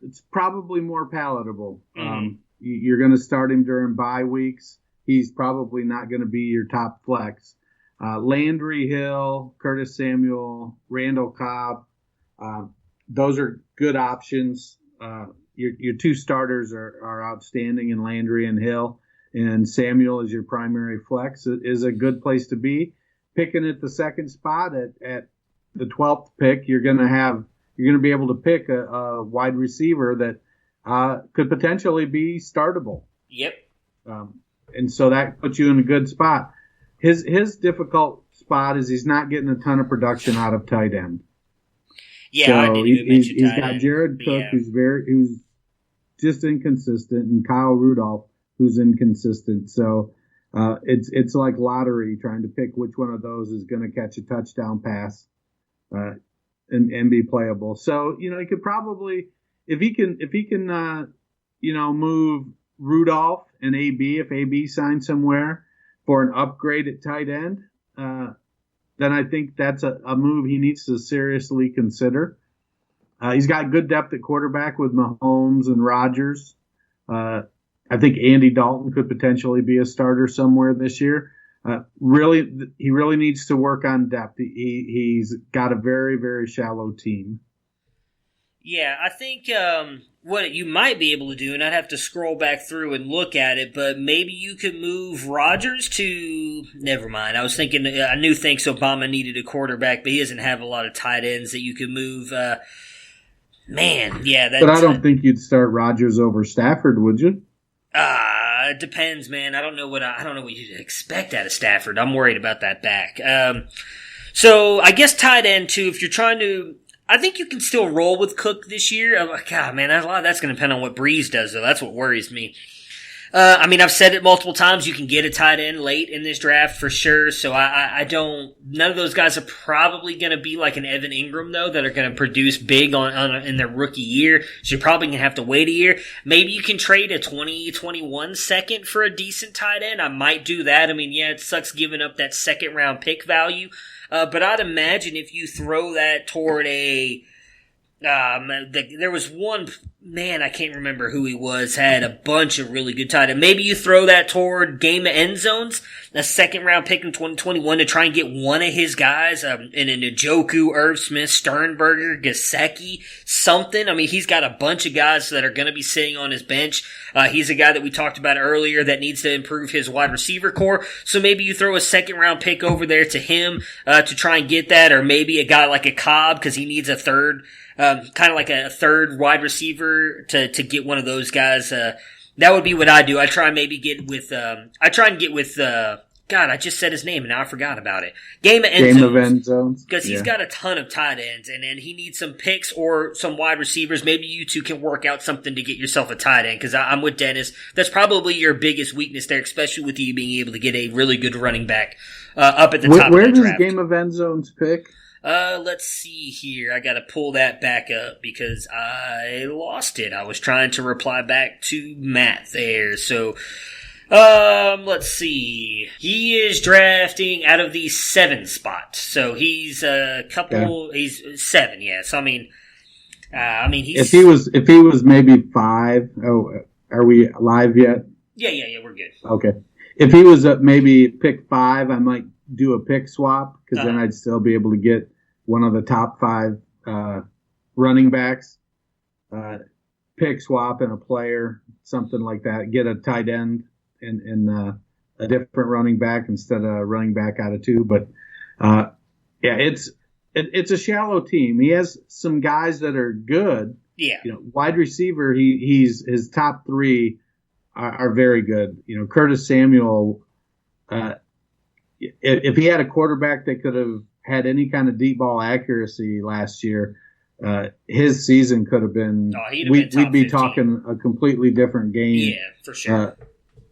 it's probably more palatable. Mm-hmm. You're going to start him during bye weeks. He's probably not going to be your top flex. Landry, Hill, Curtis Samuel, Randall Cobb, those are good options. Your 2 starters are outstanding in Landry and Hill, and Samuel is your primary flex. It is a good place to be. picking at the second spot at the 12th pick, you're going to be able to pick a wide receiver that could potentially be startable. Yep. And so that puts you in a good spot. His difficult spot is he's not getting a ton of production out of tight end. Yeah, so I didn't even mention he's tight got end. Jared Cook, who's just inconsistent, and Kyle Rudolph, who's inconsistent. So it's like lottery trying to pick which one of those is going to catch a touchdown pass and be playable. So he could probably, if he can move Rudolph and AB, if AB signs somewhere for an upgrade at tight end, then I think that's a move he needs to seriously consider. He's got good depth at quarterback with Mahomes and Rodgers. I think Andy Dalton could potentially be a starter somewhere this year. He really needs to work on depth. He's got a very, very shallow team. Yeah, I think what you might be able to do, and I'd have to scroll back through and look at it, but maybe you could move Rodgers to... Never mind. I was thinking, I knew thinks Obama needed a quarterback, but he doesn't have a lot of tight ends that you could move. Man, yeah. But I don't think you'd start Rodgers over Stafford, would you? It depends, man. I don't know what you'd expect out of Stafford. I'm worried about that back. So I guess tight end too. If you're trying to, I think you can still roll with Cook this year. God, man, a lot of that's going to depend on what Breeze does, though. That's what worries me. I've said it multiple times. You can get a tight end late in this draft for sure. So I don't. None of those guys are probably going to be like an Evan Ingram though, that are going to produce big in their rookie year. So you're probably going to have to wait a year. Maybe you can trade a 2021 second for a decent tight end. I might do that. It sucks giving up that second round pick value, but I'd imagine if you throw that toward a. There was one man, I can't remember who he was, had a bunch of really good tight ends. Maybe you throw that toward game of end zones, a second round pick in 2021 to try and get one of his guys, in a Njoku, Irv Smith, Sternberger, Gesicki, something. He's got a bunch of guys that are going to be sitting on his bench. He's a guy that we talked about earlier that needs to improve his wide receiver core. So maybe you throw a second round pick over there to him, to try and get that, or maybe a guy like a Cobb, because he needs a third, kind of like a third wide receiver to get one of those guys. That would be what I do. I try and get with, God, I just said his name and now I forgot about it. Game of end zones. Because he's got a ton of tight ends and he needs some picks or some wide receivers. Maybe you two can work out something to get yourself a tight end, because I'm with Dennis. That's probably your biggest weakness there, especially with you being able to get a really good running back up at the top of the draft. Where does Game of End Zones pick? Let's see here. I gotta pull that back up because I lost it. I was trying to reply back to Matt there. So, let's see. He is drafting out of the 7 spot. So he's he's 7, yeah. So he's... If he was maybe 5, are we live yet? Yeah, we're good. Okay. If he was maybe pick 5, I might do a pick swap, because then I'd still be able to get one of the top 5 running backs, pick swap and a player, something like that. Get a tight end and a different running back instead of running back out of 2. But it's a shallow team. He has some guys that are good. Yeah. Wide receiver, his top 3 are very good. Curtis Samuel. If he had a quarterback that could have had any kind of deep ball accuracy last year, his season could have been. We'd be talking a completely different game. Yeah, for sure.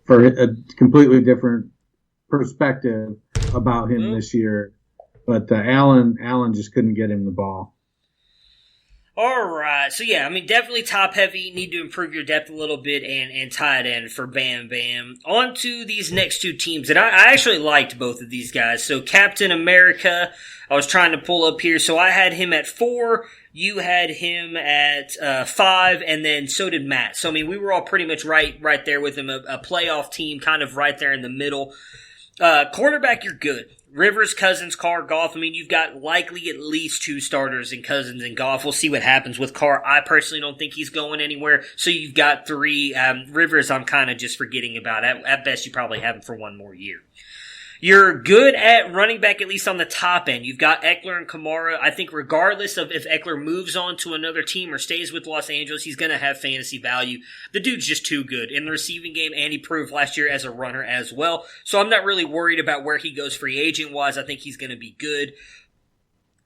For a completely different perspective about him this year, but Allen just couldn't get him the ball. All right. So, yeah, definitely top heavy. Need to improve your depth a little bit and tight end for Bam Bam. On to these next 2 teams. And I actually liked both of these guys. So, Captain America, I was trying to pull up here. So, I had him at 4. You had him at 5. And then so did Matt. So, we were all pretty much right there with him. A playoff team kind of right there in the middle. Quarterback, you're good. Rivers, Cousins, Carr, Goff. You've got likely at least 2 starters in Cousins and Goff. We'll see what happens with Carr. I personally don't think he's going anywhere. So you've got 3. Rivers, I'm kind of just forgetting about. At best, you probably have him for 1 more year. You're good at running back, at least on the top end. You've got Eckler and Kamara. I think regardless of if Eckler moves on to another team or stays with Los Angeles, he's going to have fantasy value. The dude's just too good in the receiving game, and he proved last year as a runner as well. So I'm not really worried about where he goes free agent-wise. I think he's going to be good.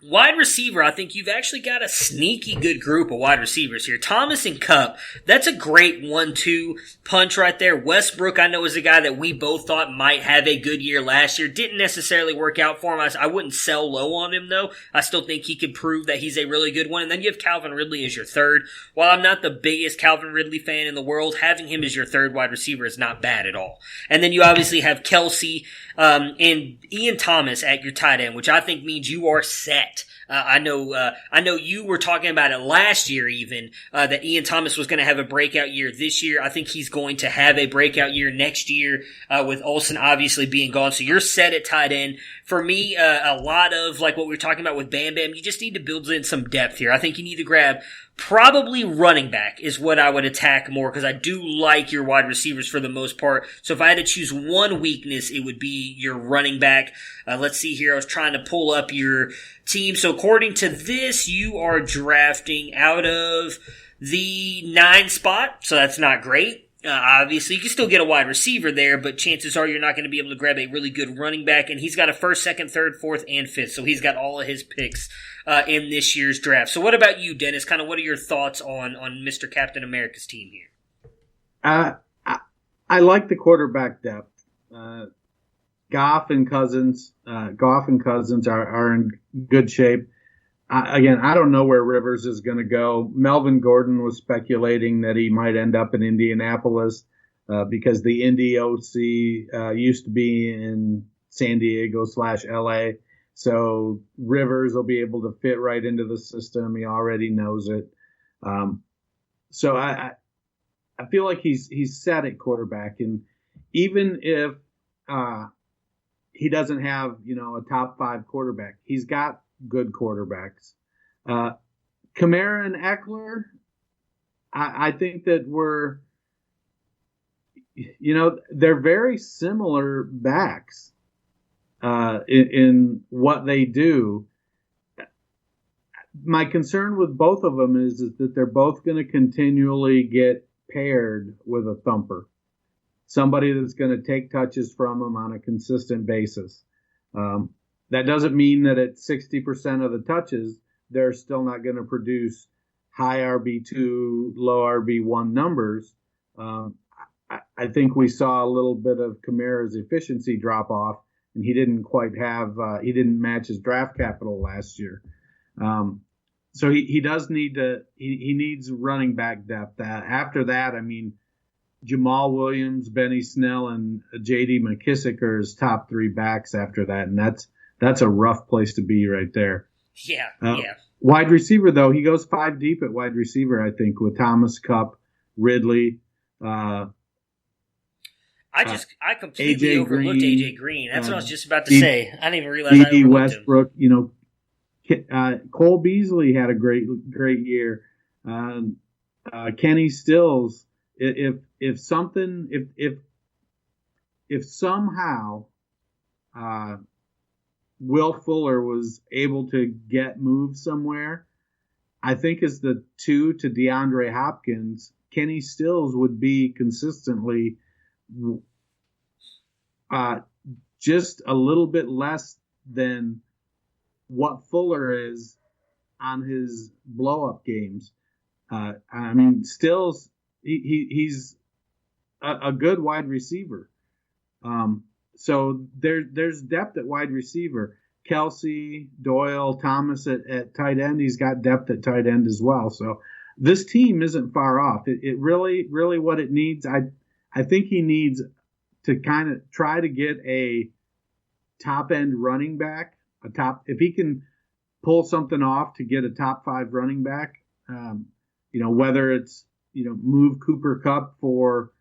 Wide receiver, I think you've actually got a sneaky good group of wide receivers here. Thomas and Kupp, that's a great 1-2 punch right there. Westbrook, I know, is a guy that we both thought might have a good year last year. Didn't necessarily work out for him. I wouldn't sell low on him, though. I still think he could prove that he's a really good one. And then you have Calvin Ridley as your third. While I'm not the biggest Calvin Ridley fan in the world, having him as your third wide receiver is not bad at all. And then you obviously have Kelsey and Ian Thomas at your tight end, which I think means you are set. I know you were talking about it last year even, that Ian Thomas was going to have a breakout year this year. I think he's going to have a breakout year next year, with Olsen obviously being gone. So you're set at tight end. For me, a lot of like what we were talking about with Bam Bam, you just need to build in some depth here. I think you need to grab probably running back is what I would attack more, because I do like your wide receivers for the most part. So if I had to choose one weakness, it would be your running back. Let's see here. I was trying to pull up your team. So according to this, you are drafting out of the 9 spot. So that's not great. Obviously, you can still get a wide receiver there, but chances are you're not going to be able to grab a really good running back. And he's got a 1st, 2nd, 3rd, 4th, and 5th. So he's got all of his picks in this year's draft. So what about you, Dennis? Kind of what are your thoughts on Mr. Captain America's team here? I like the quarterback depth. Goff and Cousins are in good shape. Again, I don't know where Rivers is going to go. Melvin Gordon was speculating that he might end up in Indianapolis because the Indy OC used to be in San Diego/LA. So Rivers will be able to fit right into the system. He already knows it. So I feel like he's set at quarterback. And even if he doesn't have, a top 5 quarterback, he's got good quarterbacks. Kamara and Eckler, I think that they're very similar backs in what they do. My concern with both of them is that they're both going to continually get paired with a thumper, somebody that's going to take touches from them on a consistent basis. That doesn't mean that at 60% of the touches, they're still not going to produce high RB2, low RB1 numbers. I think we saw a little bit of Kamara's efficiency drop off, and he didn't quite have, he didn't match his draft capital last year. So he does need he needs running back depth. After that, Jamal Williams, Benny Snell, and J.D. McKissick are his top 3 backs after that, and that's a rough place to be right there. Yeah. Wide receiver, though, he goes 5 deep at wide receiver, I think, with Thomas, Kupp, Ridley. I completely overlooked AJ Green. That's what I was just about to say. I didn't even realize I overlooked Westbrook, him. Cole Beasley had a great year. Kenny Stills. If somehow Will Fuller was able to get moved somewhere, I think as the 2 to DeAndre Hopkins, Kenny Stills would be consistently just a little bit less than what Fuller is on his blow-up games. Stills, he's a good wide receiver. So there's depth at wide receiver. Kelsey, Doyle, Thomas at tight end. He's got depth at tight end as well. So this team isn't far off. It really what it needs. I think he needs to kind of try to get a top end running back. If he can pull something off to get a top 5 running back, whether it's move Cooper Kupp for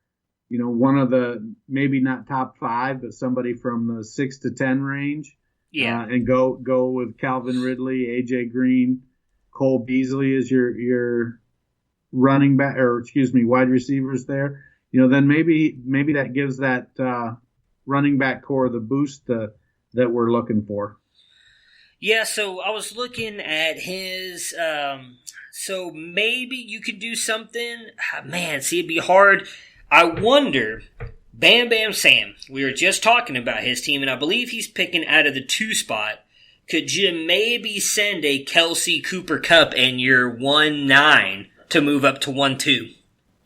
one of the, maybe not top 5, but somebody from the 6 to 10 range. Yeah. And go with Calvin Ridley, AJ Green, Cole Beasley as your running back, wide receivers there. Then maybe that gives that running back core, the boost that we're looking for. Yeah, so I was looking at his, so maybe you could do something. Man, see, it'd be hard. I wonder, Bam Bam Sam, we were just talking about his team, and I believe he's picking out of the 2 spot. Could you maybe send a Kelsey Cooper Kupp and your 1-9 to move up to 1-2?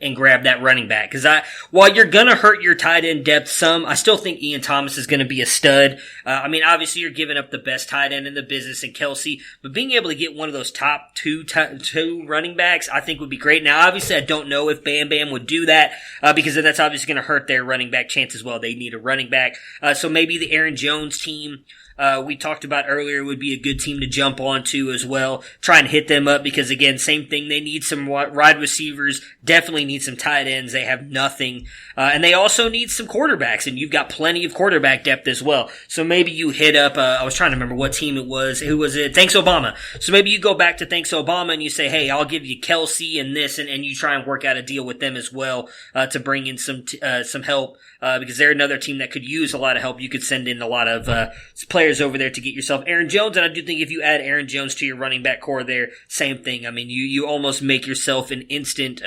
And grab that running back. Because while you're going to hurt your tight end depth some, I still think Ian Thomas is going to be a stud. Obviously you're giving up the best tight end in the business in Kelsey, but being able to get one of those top two running backs, I think would be great. Now, obviously I don't know if Bam Bam would do that, because then that's obviously going to hurt their running back chance as well. They need a running back. So maybe the Aaron Jones team, we talked about earlier, would be a good team to jump onto as well. Try and hit them up because, again, same thing. They need some wide receivers, definitely need some tight ends. They have nothing. And they also need some quarterbacks, and you've got plenty of quarterback depth as well. So maybe you hit up, I was trying to remember what team it was. Who was it? Thanks Obama. So maybe you go back to Thanks Obama and you say, hey, I'll give you Kelsey and this, and you try and work out a deal with them as well, to bring in some help, because they're another team that could use a lot of help. You could send in a lot of, players over there to get yourself Aaron Jones, and I do think if you add Aaron Jones to your running back core there, same thing. I mean, you almost make yourself an instant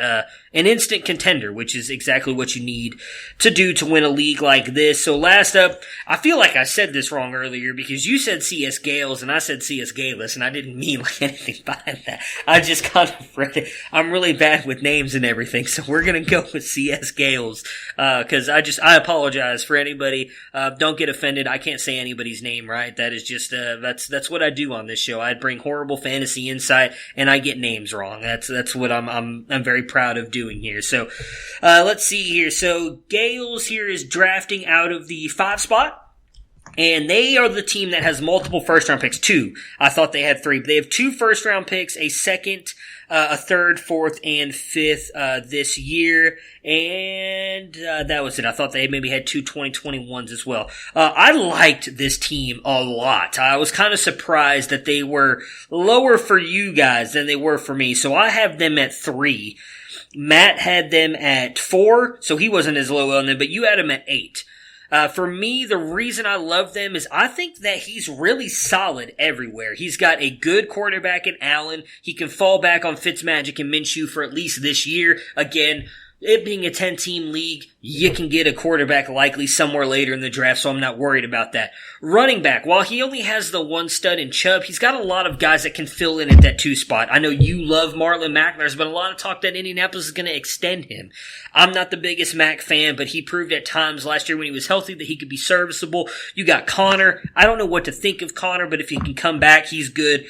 contender, which is exactly what you need to do to win a league like this. So last up, I feel like I said this wrong earlier because you said CS Gales and I said CS Galus, and I didn't mean like anything by that. I just kind of read it. I'm really bad with names and everything, so we're gonna go with CS Gales, cause I apologize for anybody. Don't get offended. I can't say anybody's name right. That is just, that's what I do on this show. I bring horrible fantasy insight and I get names wrong. That's what I'm very proud of doing here. So, let's see here. So Gales here is drafting out of the 5 spot. And they are the team that has multiple first-round picks. 2. I thought they had 3. But they have 2 first-round picks, a second, a third, fourth, and fifth this year. And that was it. I thought they maybe had 2 2021s as well. I liked this team a lot. I was kind of surprised that they were lower for you guys than they were for me. So I have them at 3. Matt had them at 4, so he wasn't as low on them, but you had them at 8. For me, the reason I love them is I think that he's really solid everywhere. He's got a good quarterback in Allen. He can fall back on Fitzmagic and Minshew for at least this year. Again, it being a 10-team league, you can get a quarterback likely somewhere later in the draft, so I'm not worried about that. Running back, while he only has the one stud in Chubb, he's got a lot of guys that can fill in at that 2 spot. I know you love Marlon Mack. There's been a lot of talk that Indianapolis is going to extend him. I'm not the biggest Mack fan, but he proved at times last year when he was healthy that he could be serviceable. You got Connor. I don't know what to think of Connor, but if he can come back, he's good.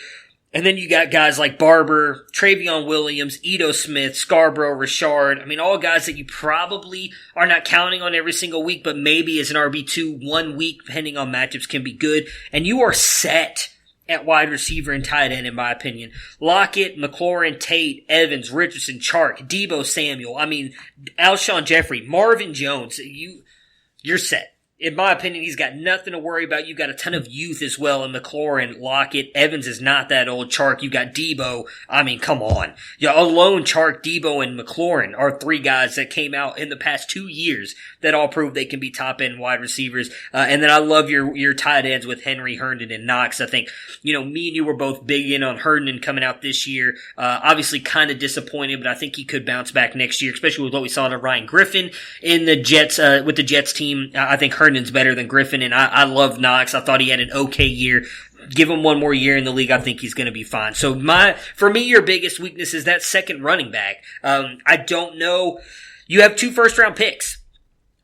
And then you got guys like Barber, Travion Williams, Ito Smith, Scarborough, Richard. I mean, all guys that you probably are not counting on every single week, but maybe as an RB2 1 week, depending on matchups, can be good. And you are set at wide receiver and tight end, in my opinion. Lockett, McLaurin, Tate, Evans, Richardson, Chark, Debo Samuel. I mean, Alshon Jeffrey, Marvin Jones. You're set. In my opinion, he's got nothing to worry about. You've got a ton of youth as well in McLaurin, Lockett. Evans is not that old. Chark, you got Debo. I mean, come on. Alone, Chark, Debo, and McLaurin are 3 guys that came out in the past 2 years that all prove they can be top-end wide receivers. And then I love your tight ends with Henry, Herndon, and Knox. I think, me and you were both big in on Herndon coming out this year. Obviously kind of disappointed, but I think he could bounce back next year, especially with what we saw to Ryan Griffin in the Jets, with the Jets team. I think Herndon's better than Griffin, and I love Knox. I thought he had an okay year. Give him one more year in the league, I think he's going to be fine. So for me, your biggest weakness is that second running back. I don't know. You have 2 first-round picks.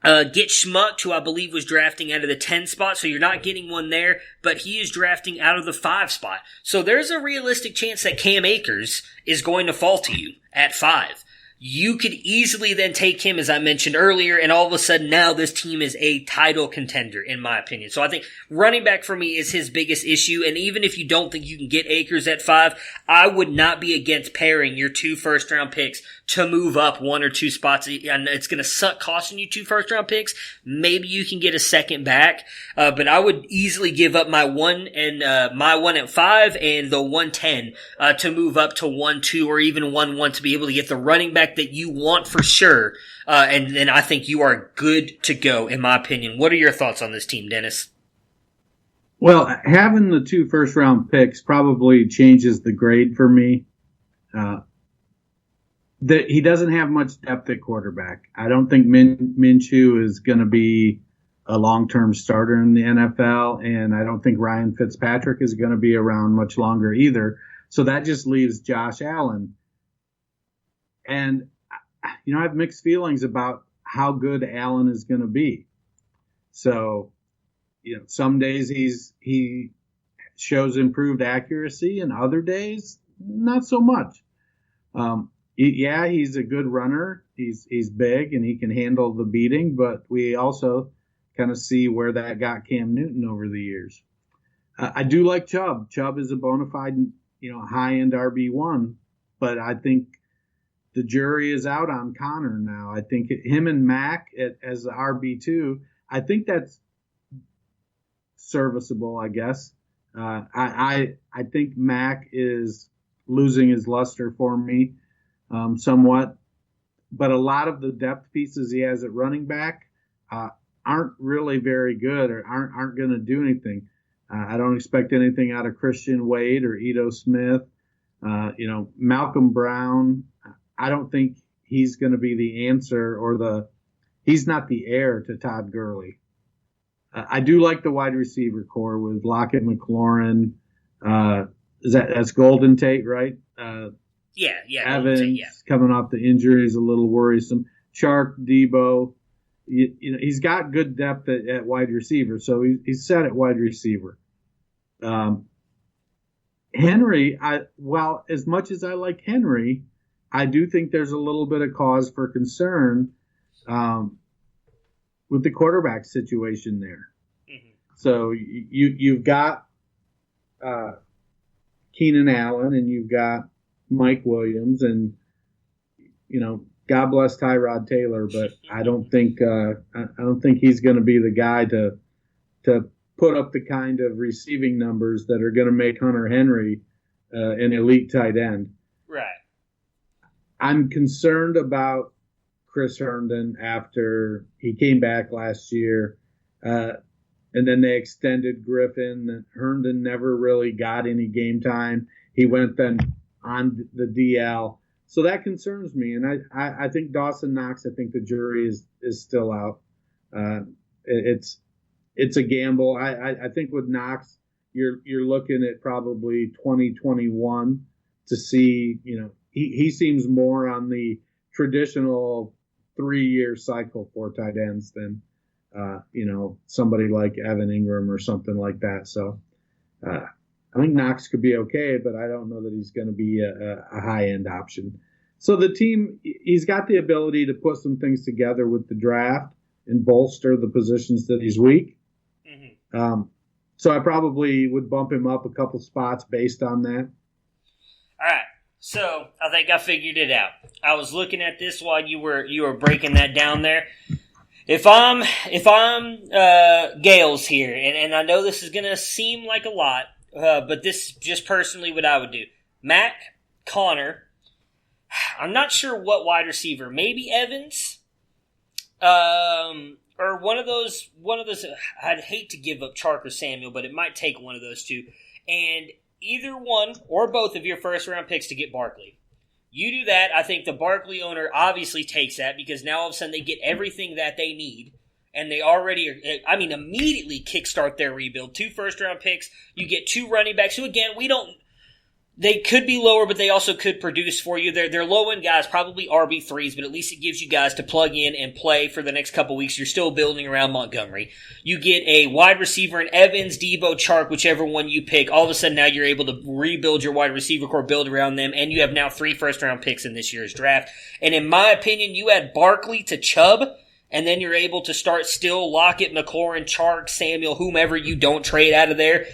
Get Schmuck, who I believe was drafting out of the 10 spot, so you're not getting one there, but he is drafting out of the 5 spot. So there's a realistic chance that Cam Akers is going to fall to you at 5. You could easily then take him, as I mentioned earlier, and all of a sudden now this team is a title contender, in my opinion. So I think running back for me is his biggest issue, and even if you don't think you can get Akers at 5, I would not be against pairing your 2 first-round picks to move up 1 or 2 spots. And it's going to suck costing you 2 first-round picks. Maybe you can get a second back, but I would easily give up my 1 and my 1 at 5 and the 110 to move up to 1-2 or even 1-1 to be able to get the running back quarterback that you want for sure, and then I think you are good to go, in my opinion. What are your thoughts on this team, Dennis? Well, having the 2 first-round picks probably changes the grade for me. He doesn't have much depth at quarterback. I don't think Minshew is going to be a long-term starter in the NFL, and I don't think Ryan Fitzpatrick is going to be around much longer either. So that just leaves Josh Allen. And, I have mixed feelings about how good Allen is going to be. So, some days he shows improved accuracy, and other days, not so much. He's a good runner. He's big, and he can handle the beating, but we also kind of see where that got Cam Newton over the years. I do like Chubb. Chubb is a bona fide, high-end RB1, but I think the jury is out on Connor now. I think him and Mack as the RB2, I think that's serviceable, I guess. I think Mack is losing his luster for me somewhat, but a lot of the depth pieces he has at running back aren't really very good or aren't going to do anything. I don't expect anything out of Christian Wade or Ito Smith. Malcolm Brown, I don't think he's going to be the answer he's not the heir to Todd Gurley. I do like the wide receiver core with Lockett, McLaurin. That's Golden Tate, right? Yeah. Evans coming off the injury is a little worrisome. Chark, Debo. He's got good depth at wide receiver, so he's set at wide receiver. Henry, while as much as I like Henry, I do think there's a little bit of cause for concern with the quarterback situation there. Mm-hmm. So you've got Keenan Allen and you've got Mike Williams, and God bless Tyrod Taylor, but I don't think he's going to be the guy to put up the kind of receiving numbers that are going to make Hunter Henry an elite tight end. Right. I'm concerned about Chris Herndon after he came back last year, and then they extended Griffin. Herndon never really got any game time. He went then on the DL. So that concerns me, and I think Dawson Knox. I think the jury is still out. It's a gamble. I think with Knox, you're looking at probably 2021 to see. He seems more on the traditional 3-year cycle for tight ends than somebody like Evan Ingram or something like that. So I think Knox could be okay, but I don't know that he's going to be a high-end option. So the team, he's got the ability to put some things together with the draft and bolster the positions that he's weak. Mm-hmm. So I probably would bump him up a couple spots based on that. All right. So I think I figured it out. I was looking at this while you were breaking that down there. If I'm Gales here, and I know this is going to seem like a lot, but this is just personally what I would do. Mack, Connor. I'm not sure what wide receiver. Maybe Evans, or one of those. I'd hate to give up Chark or Samuel, but it might take one of those two. And either one or both of your first-round picks to get Barkley. You do that. I think the Barkley owner obviously takes that because now all of a sudden they get everything that they need. And they already immediately kickstart their rebuild. 2 first-round picks. You get 2 running backs who, again, they could be lower, but they also could produce for you. They're low-end guys, probably RB3s, but at least it gives you guys to plug in and play for the next couple weeks. You're still building around Montgomery. You get a wide receiver in Evans, Debo, Chark, whichever one you pick. All of a sudden now you're able to rebuild your wide receiver core, build around them, and you have now 3 first-round picks in this year's draft. And in my opinion, you add Barkley to Chubb, and then you're able to start still Lockett, McLaurin, Chark, Samuel, whomever you don't trade out of there.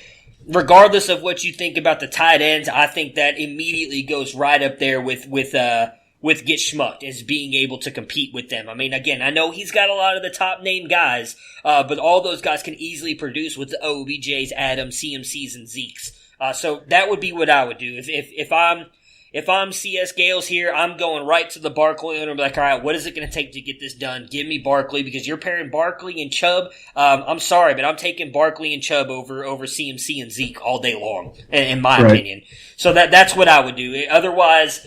Regardless of what you think about the tight ends, I think that immediately goes right up there with get schmucked as being able to compete with them. I mean, again, I know he's got a lot of the top name guys, but all those guys can easily produce with the OBJs, Adams, CMCs, and Zekes. So that would be what I would do if if I'm CS Gales here, I'm going right to the Barkley owner and be like, all right, what is it going to take to get this done? Give me Barkley, because you're pairing Barkley and Chubb. I'm sorry, but I'm taking Barkley and Chubb over CMC and Zeke all day long, in my opinion. So that's what I would do. Otherwise,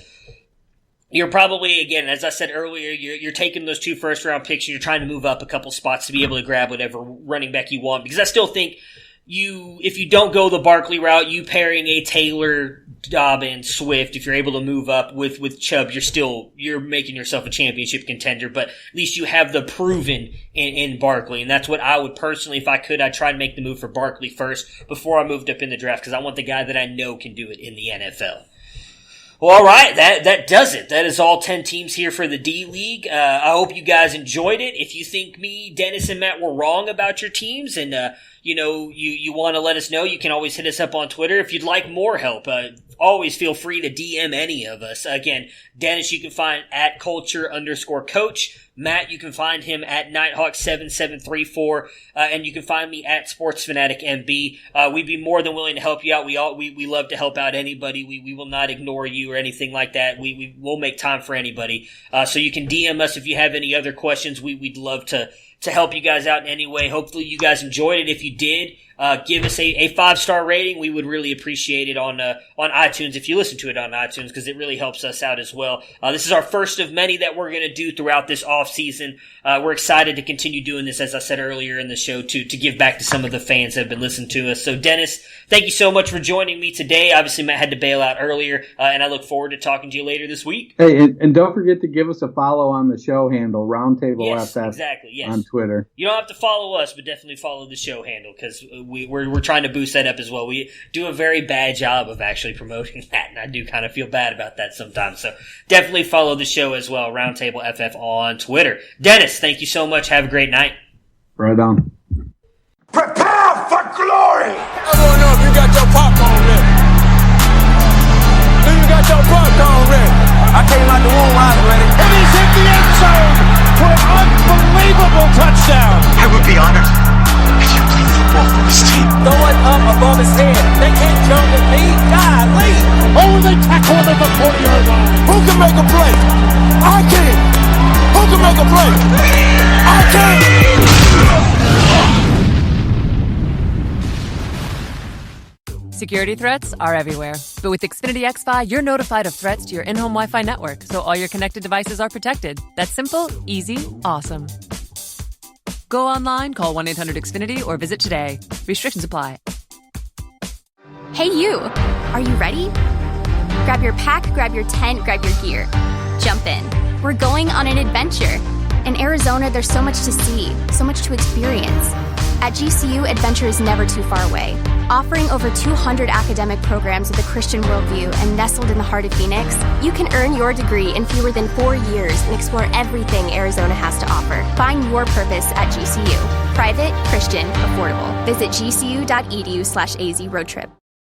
you're probably, again, as I said earlier, you're taking those 2 first-round picks and you're trying to move up a couple spots to be able to grab whatever running back you want. Because I still think if you don't go the Barkley route, you pairing a Taylor, Dobbins, Swift, if you're able to move up with Chubb, you're making yourself a championship contender. But at least you have the proven in Barkley. And that's what I would personally, if I could, I'd try to make the move for Barkley first before I moved up in the draft, because I want the guy that I know can do it in the NFL. Well, all right, that does it. That is all 10 teams here for the D-League. I hope you guys enjoyed it. If you think me, Dennis, and Matt were wrong about your teams and, you want to let us know, you can always hit us up on Twitter. If you'd like more help, always feel free to DM any of us. Again, Dennis, you can find at culture_coach. Matt, you can find him at Nighthawk7734, and you can find me at SportsFanaticMB. We'd be more than willing to help you out. We love to help out anybody. We will not ignore you or anything like that. We will make time for anybody. So you can DM us if you have any other questions. We'd love to help you guys out in any way. Hopefully you guys enjoyed it. If you did, give us a 5-star rating. We would really appreciate it on iTunes if you listen to it on iTunes, because it really helps us out as well. This is our first of many that we're going to do throughout this off season. We're excited to continue doing this, as I said earlier in the show, to give back to some of the fans that have been listening to us. So Dennis, thank you so much for joining me today. Obviously Matt had to bail out earlier, and I look forward to talking to you later this week. Hey, and don't forget to give us a follow on the show handle, Roundtable FF, exactly, yes. on Twitter. You don't have to follow us, but definitely follow the show handle, because we're trying to boost that up as well. We do a very bad job of actually promoting that, and I do kind of feel bad about that sometimes. So definitely follow the show as well, Roundtable FF on Twitter. Dennis, thank you so much. Have a great night. Right on. Prepare for glory! I want to know if you got your popcorn ready. Do you got your popcorn ready? I came out the womb, I was ready. And he's hit the end zone for an unbelievable touchdown. I would be honored if you played football for this team. Throw it up above his head. They can't jump at me. Golly. Oh, they tackle him at the 40-yard line. Who can make a play? I can. Who can make a play? I can. Security threats are everywhere. But with Xfinity XFi, you're notified of threats to your in-home Wi-Fi network, so all your connected devices are protected. That's simple, easy, awesome. Go online, call 1-800-XFINITY, or visit today. Restrictions apply. Hey, you! Are you ready? Grab your pack, grab your tent, grab your gear. Jump in. We're going on an adventure. In Arizona, there's so much to see, so much to experience. At GCU, adventure is never too far away. Offering over 200 academic programs with a Christian worldview and nestled in the heart of Phoenix, you can earn your degree in fewer than 4 years and explore everything Arizona has to offer. Find your purpose at GCU. Private, Christian, affordable. Visit gcu.edu/AZ road trip.